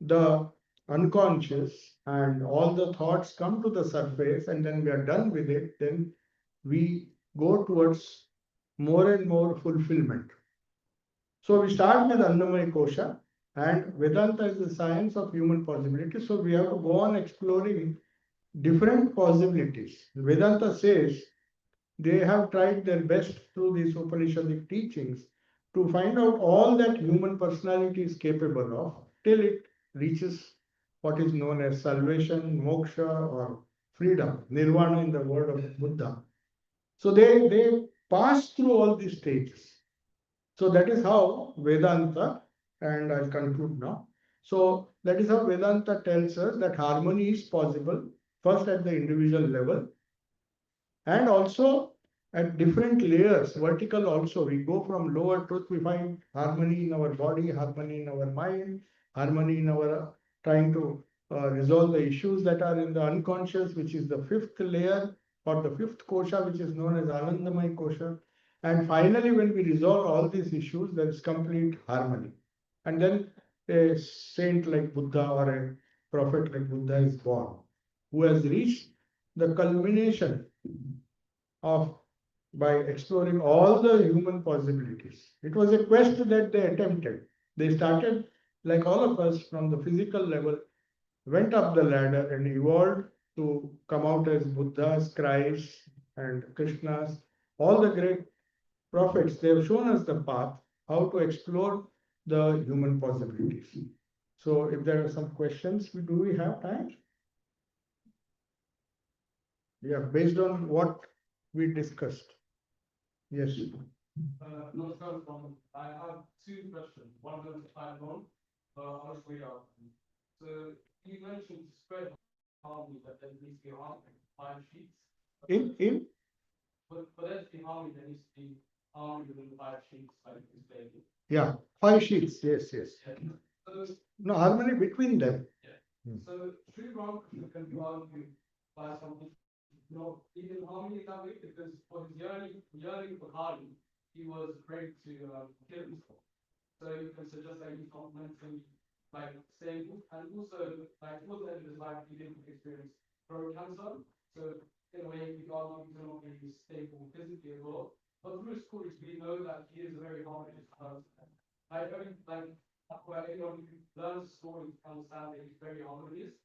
the unconscious and all the thoughts come to the surface, and then we are done with it, then we go towards more and more fulfillment. So, we start with Annamaya Kosha, and Vedanta is the science of human possibilities. So, we have to go on exploring different possibilities. Vedanta says they have tried their best through these Upanishadic teachings to find out all that human personality is capable of till it reaches what is known as salvation, moksha, or freedom, nirvana in the word of Buddha. So they pass through all these stages. So that is how Vedanta, and I'll conclude now. So that is how Vedanta tells us that harmony is possible, first at the individual level, and also at different layers, vertical also. We go from lower truth, we find harmony in our body, harmony in our mind, harmony in our trying to resolve the issues that are in the unconscious, which is the fifth layer or the fifth kosha, which is known as Anandamaya kosha. And finally, when we resolve all these issues, there is complete harmony. And then a saint like Buddha or a prophet like Buddha is born, who has reached the culmination of by exploring all the human possibilities. It was a quest that they attempted. They started, like all of us, from the physical level, went up the ladder and evolved to come out as Buddhas, Christ, and Krishnas. All the great prophets, they have shown us the path, how to explore the human possibilities. So, if there are some questions, do we have time? Yeah, based on what we discussed. Yes. Namaskar, Swami. I have two questions. One of them is quite long, but I'll just read out. So you mentioned to spread harmony that there needs to be harmony, 5 sheets. In For there to be harmony, there needs to be harmony within the 5 sheets, like you explained. yeah, 5 sheets. Yes, yes. Yeah. So, No harmony between them. yeah. So true Ramakrishna can be argued by some people, even harmony in that way, because for his yearning for harmony, he was ready to kill himself. So you can suggest that he's not mentally like stable, and also like towards the end of his life, he didn't experience throat cancer. So in a way, we argue he's not really stable physically as well. But through his stories, we know that he is a very harmonious person. I don't like where anyone who learns stories can understand that he's very harmonious.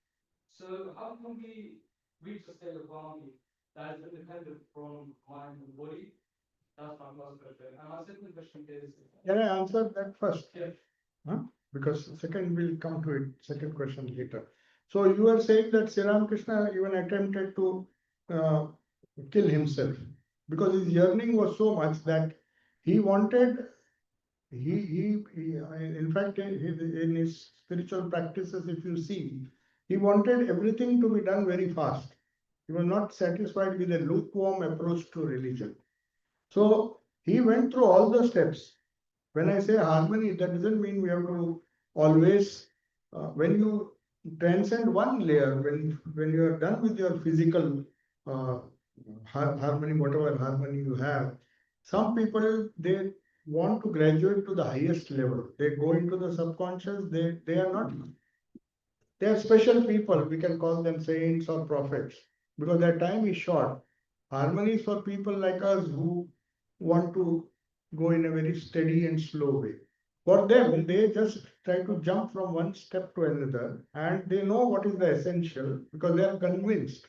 So how can we reach a state of harmony that is independent from mind and body? That's my first question. And my second question is, Can I answer that first? yeah, Huh? Because second we'll come to it, second question later. So you are saying that Sri Ramakrishna even attempted to uh, kill himself because his yearning was so much that he wanted, he in fact, in his spiritual practices, if you see, he wanted everything to be done very fast. He was not satisfied with a lukewarm approach to religion. So he went through all the steps. When I say harmony, that doesn't mean we have to always, when you transcend one layer, when you are done with your physical harmony, whatever harmony you have, some people, they want to graduate to the highest level. They go into the subconscious, they are not, they are special people. We can call them saints or prophets because their time is short. Harmony is for people like us who want to go in a very steady and slow way. For them, they just try to jump from one step to another, and they know what is the essential because they are convinced.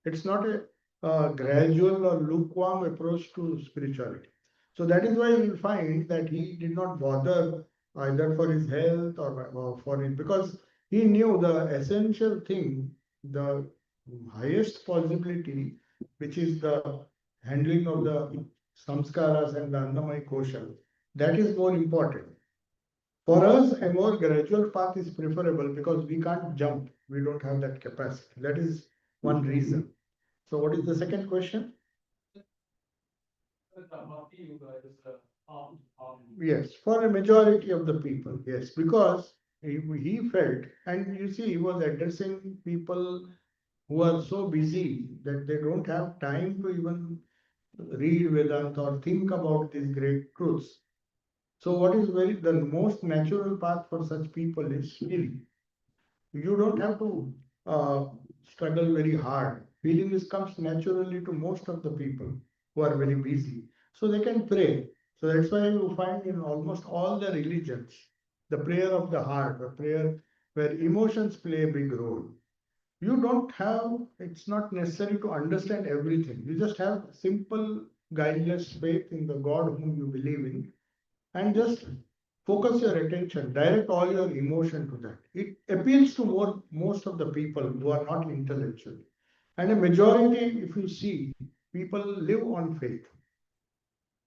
It's not a gradual or lukewarm approach to spirituality. So that is why you will find that he did not bother either for his health or for his, because he knew the essential thing, the highest possibility, which is the handling of the samskaras and the annamaya kosha, that is more important. For us, a more gradual path is preferable because we can't jump. We don't have that capacity. That is one reason. So what is the second question? Yes, for a majority of the people, yes, because he felt, and you see, he was addressing people who are so busy that they don't have time to even read Vedanta or think about these great truths. So what is the most natural path for such people is feeling. You don't have to uh, struggle very hard. Feeling is comes naturally to most of the people who are very busy. So they can pray. So that's why you find in almost all the religions, the prayer of the heart, the prayer where emotions play a big role. You don't have, it's not necessary to understand everything. You just have simple, guideless faith in the God whom you believe in, and just focus your attention, direct all your emotion to that. It appeals to most of the people who are not intellectual. And a majority, if you see, people live on faith.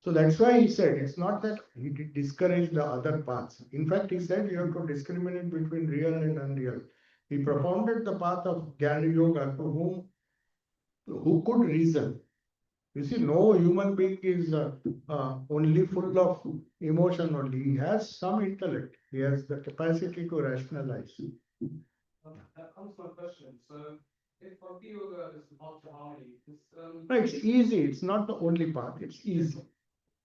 So that's why he said it's not that he discouraged the other paths. In fact, he said you have to discriminate between real and unreal. He propounded the path of Jnana Yoga to whom who could reason. You see, no human being is only full of emotion only. He has some intellect. He has the capacity to rationalize. That comes to my question. So, if Bhakti Yoga is the path to harmony, No, it's easy. It's not the only path. It's easy.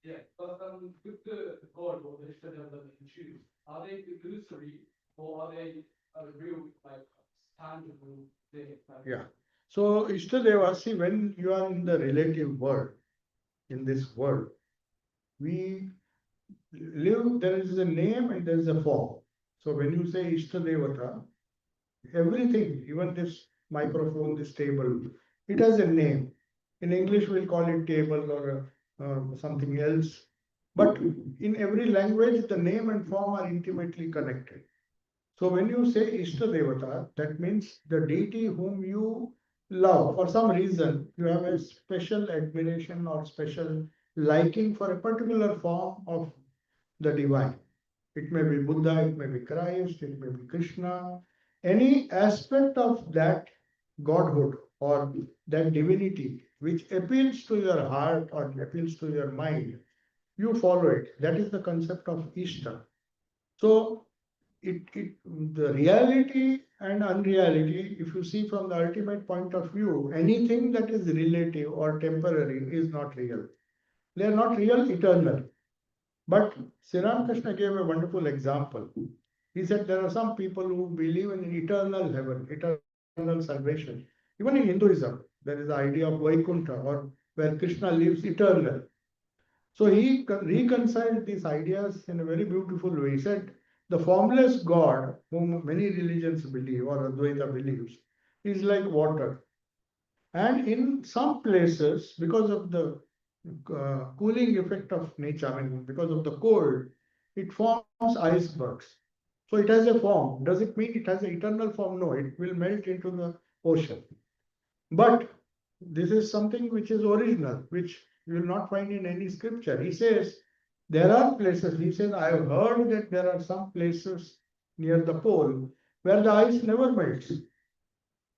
yeah, but with the God or the Ishtadeva that you choose, are they illusory or are they a real, like, tangible thing? Like, Yeah. So, Ishtadeva, see, when you are in the relative world, in this world, we live, there is a name and there is a form. So, when you say Ishtadevata, everything, even this microphone, this table, it has a name. In English, we'll call it table or something else. But in every language, the name and form are intimately connected. So when you say Ishta Devata, that means the deity whom you love. For some reason, you have a special admiration or special liking for a particular form of the divine. It may be Buddha, it may be Christ, it may be Krishna. Any aspect of that godhood or that divinity which appeals to your heart or appeals to your mind, you follow it. That is the concept of Ishta. So the reality and unreality, if you see from the ultimate point of view, anything that is relative or temporary is not real. They are not real, eternal. But Sri Ramakrishna gave a wonderful example. He said there are some people who believe in eternal heaven, eternal salvation. Even in Hinduism, there is the idea of Vaikuntha, or where Krishna lives eternal. So he reconciled these ideas in a very beautiful way. He said the formless God, whom many religions believe or Advaita believes, is like water. And in some places, because of the cooling effect of nature, I mean, because of the cold, it forms icebergs. So it has a form. Does it mean it has an eternal form? No, it will melt into the ocean. But this is something which is original, which you will not find in any scripture. He says there are places, he says, I have heard that there are some places near the pole where the ice never melts.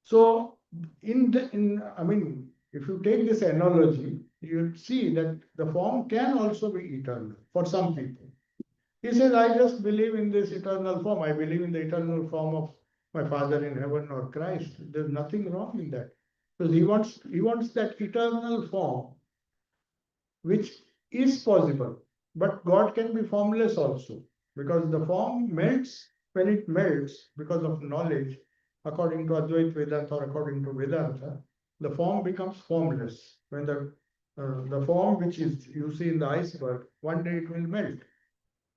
So I mean, if you take this analogy, you'll see that the form can also be eternal for some people. He says, I just believe in this eternal form. I believe in the eternal form of my Father in heaven or Christ. There's nothing wrong in that. Because he wants that eternal form, which is possible. But God can be formless also. Because the form melts when it melts because of knowledge, according to Advaita Vedanta or according to Vedanta, the form becomes formless. When the form which is you see in the iceberg, one day it will melt.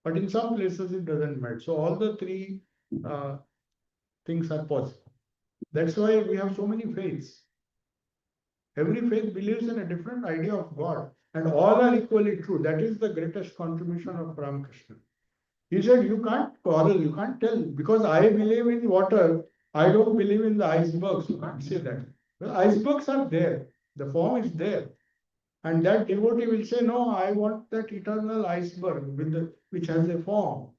but in some places it doesn't match. So all the three things are possible. That's why we have so many faiths. Every faith believes in a different idea of God, and all are equally true. That is the greatest contribution of Ramakrishna. He said, you can't quarrel, you can't tell, because I believe in water, I don't believe in the icebergs. You can't say that. The icebergs are there, the form is there. And that devotee will say, no, I want that eternal iceberg with which has a form.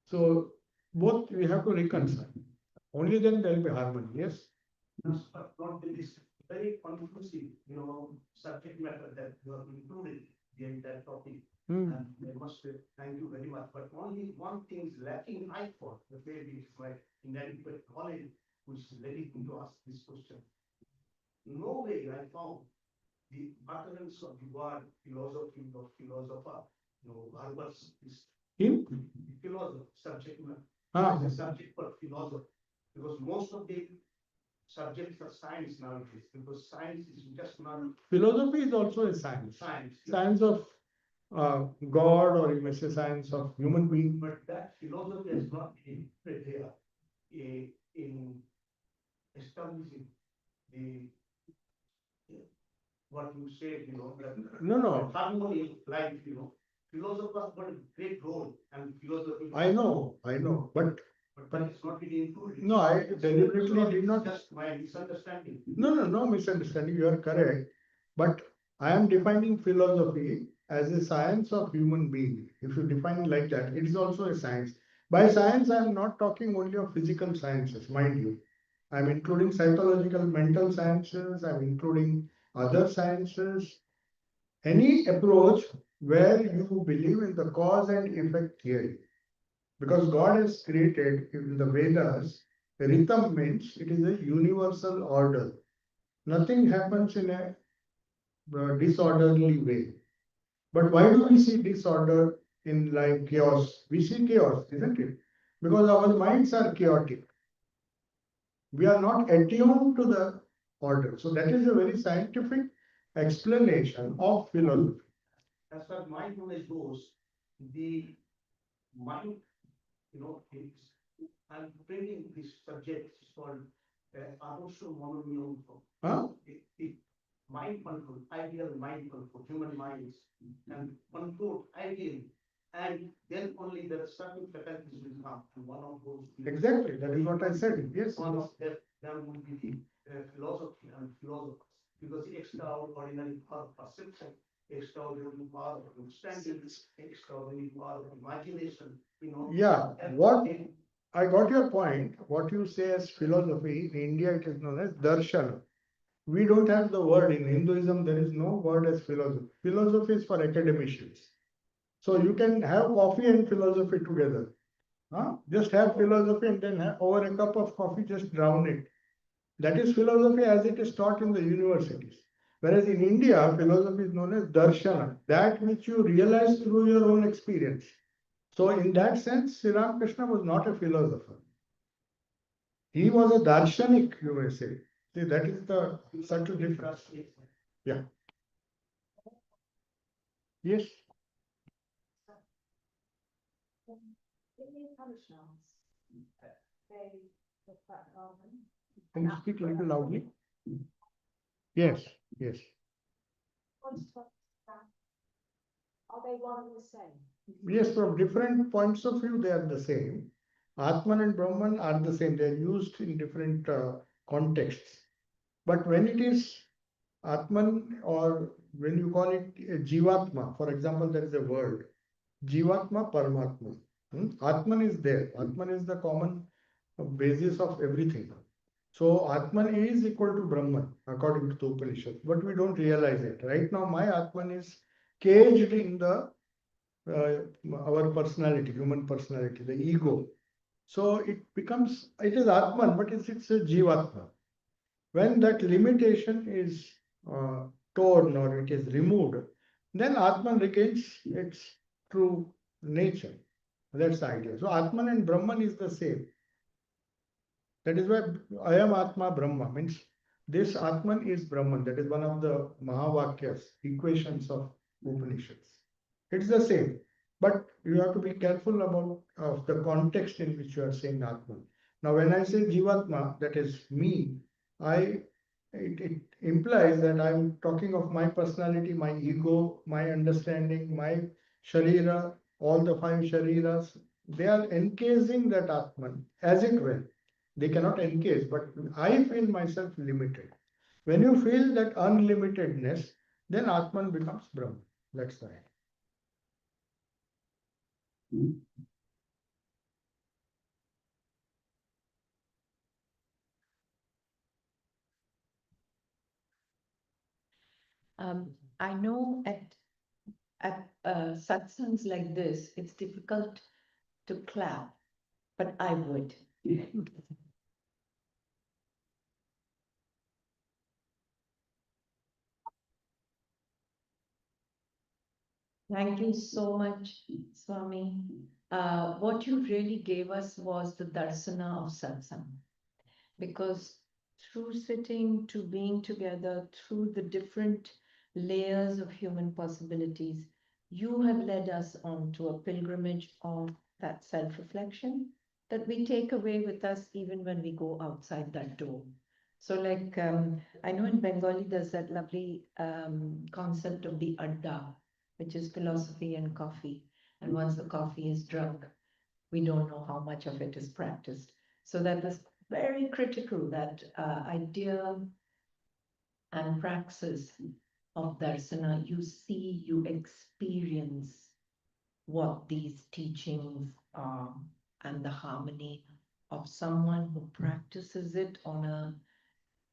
So both we have to reconcile. Only then there will be harmony. Yes? But not this very conclusive, subject matter that you have included the entire topic. And I must say thank you very much. But only one thing is lacking, I thought, the maybe it's my inadequate knowledge which led me to ask this question. No way I found the utterance of the word philosophy or philosopher, verbs is In? philosophy, subject matter. Ah. The subject for philosophy. Because most of the subjects are science nowadays, because science is just not Philosophy is also a science. science. Science of God, or you may say science of human being. But that philosophy has not been here in establishing the what you said, that No. harmony of life, philosophers got a great role, and philosophy. I know, but that is not really included. no, I deliberately did not. Just my misunderstanding. No misunderstanding. You are correct. But I am defining philosophy as a science of human being. If you define it like that, it is also a science. By science, I am not talking only of physical sciences, mind you. I am including psychological, mental sciences. I am including other sciences. Any approach where you believe in the cause and effect theory. Because God has created in the Vedas, rhythm means it is a universal order. Nothing happens in a disorderly way. But why do we see disorder in like chaos? We see chaos, isn't it? Because our minds are chaotic. We are not attuned to the order. So that is a very scientific explanation of philosophy. As far as my knowledge goes, the mind, I'm bringing this subject, it's called Adosho Monomyonto. Huh? Mind control, ideal mind control, human minds, and control ideal, and then only there are certain faculties will come, and one of those. Exactly, that is what I said. Yes. One of them would be the philosophy and philosophers, because the extraordinary power of perception, extraordinary power of understanding, extraordinary power of imagination, Yeah, what I got your point. What you say as philosophy, in India it is known as darshan. We don't have the word in Hinduism, there is no word as philosophy. Philosophy is for academicians. So you can have coffee and philosophy together. Just have philosophy and then over a cup of coffee, just drown it. That is philosophy as it is taught in the universities. Whereas in India, philosophy is known as darshana, that which you realize through your own experience. So in that sense, Sri Ramakrishna was not a philosopher. He was a darshanik, you may say. See, that is the subtle difference. Yeah. Yes. Can you speak a little loudly? Yes, yes. Are they one and the same? Yes, from different points of view, they are the same. Atman and Brahman are the same. They are used in different contexts. But when it is Atman, or when you call it Jivatma, for example, there is a word, Jivatma, Paramatma. Atman is there. Atman is the common basis of everything. So Atman is equal to Brahman according to the Upanishad, but we don't realize it. Right now, my Atman is caged in the our personality, human personality, the ego. So it is Atman, but it's a Jivatma. When that limitation is torn or it is removed, then Atman regains its true nature. That's the idea. So Atman and Brahman is the same. That is why I am Atma Brahma means this Atman is Brahman. That is one of the Mahavakyas, equations of Upanishads. It's the same. But you have to be careful about of the context in which you are saying Atman. Now, when I say Jivatma, that is me, it implies that I'm talking of my personality, my ego, my understanding, my sharira, all the five shariras. They are encasing that Atman as it were. They cannot encase, but I feel myself limited. When you feel that unlimitedness, then Atman becomes Brahman. That's the idea. I know at satsangs like this, it's difficult to clap, but I would. Thank you so much, Swami. What you really gave us was the darsana of satsang, because through sitting to being together, through the different layers of human possibilities, you have led us on to a pilgrimage of that self-reflection that we take away with us even when we go outside that door. So like, I know in Bengali, there's that lovely concept of the adda, which is philosophy and coffee. And once the coffee is drunk, we don't know how much of it is practiced. So that is very critical, that idea and praxis of darsana. You see, you experience what these teachings are and the harmony of someone who practices it on a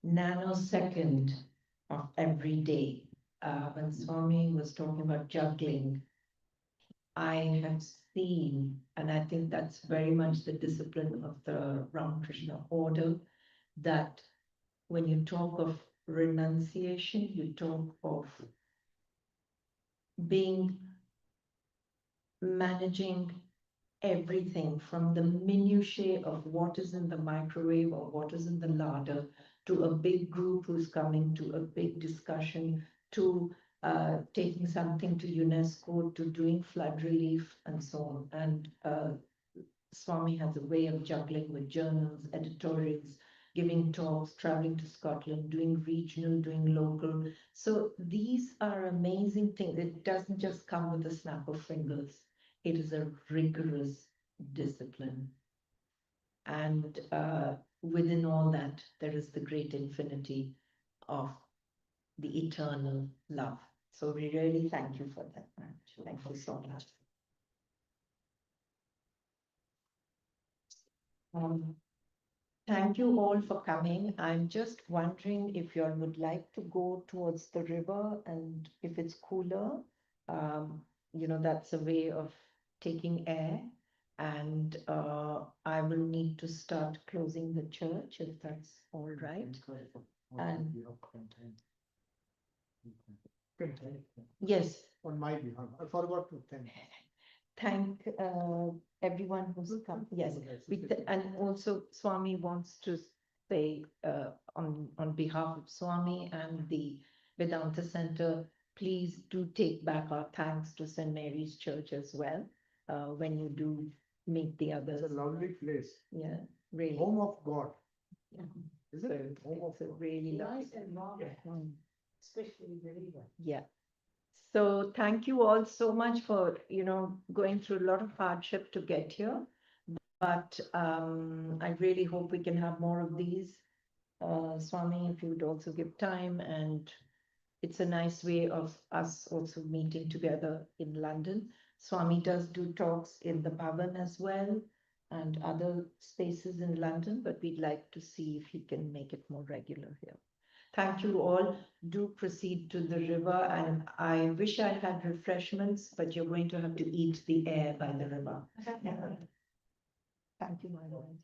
nanosecond of every day. When Swami was talking about juggling, I have seen, and I think that's very much the discipline of the Ramakrishna order, that when you talk of renunciation, you talk of managing everything from the minutiae of what is in the microwave or what is in the larder, to a big group who's coming, to a big discussion, to taking something to UNESCO, to doing flood relief and so on. And Swami has a way of juggling with journals, editorials, giving talks, traveling to Scotland, doing regional, doing local. So these are amazing things. It doesn't just come with a snap of fingers. It is a rigorous discipline. And within all that, there is the great infinity of the eternal love. So we really thank you for that. Thank you so much. Thank you all for coming. I'm just wondering if you all would like to go towards the river, and if it's cooler, that's a way of taking air. And I will need to start closing the church, if that's all right. And yes, On my behalf, I forgot to thank everyone who's come. Yes, and also Swami wants to say on behalf of Swami and the Vedanta Center, please do take back our thanks to St. Mary's Church as well when you do meet the others. It's a lovely place. Yeah, really. Home of God. Yeah. Is it? It's a really lovely. Especially the river. Yeah. So thank you all so much for, going through a lot of hardship to get here. But I really hope we can have more of these. Swami, if you would also give time, and it's a nice way of us also meeting together in London. Swami does do talks in the Bhavan as well and other spaces in London, but we'd like to see if he can make it more regular here. Thank you all. Do proceed to the river, and I wish I had refreshments, but you're going to have to eat the air by the river. Thank you, my lord.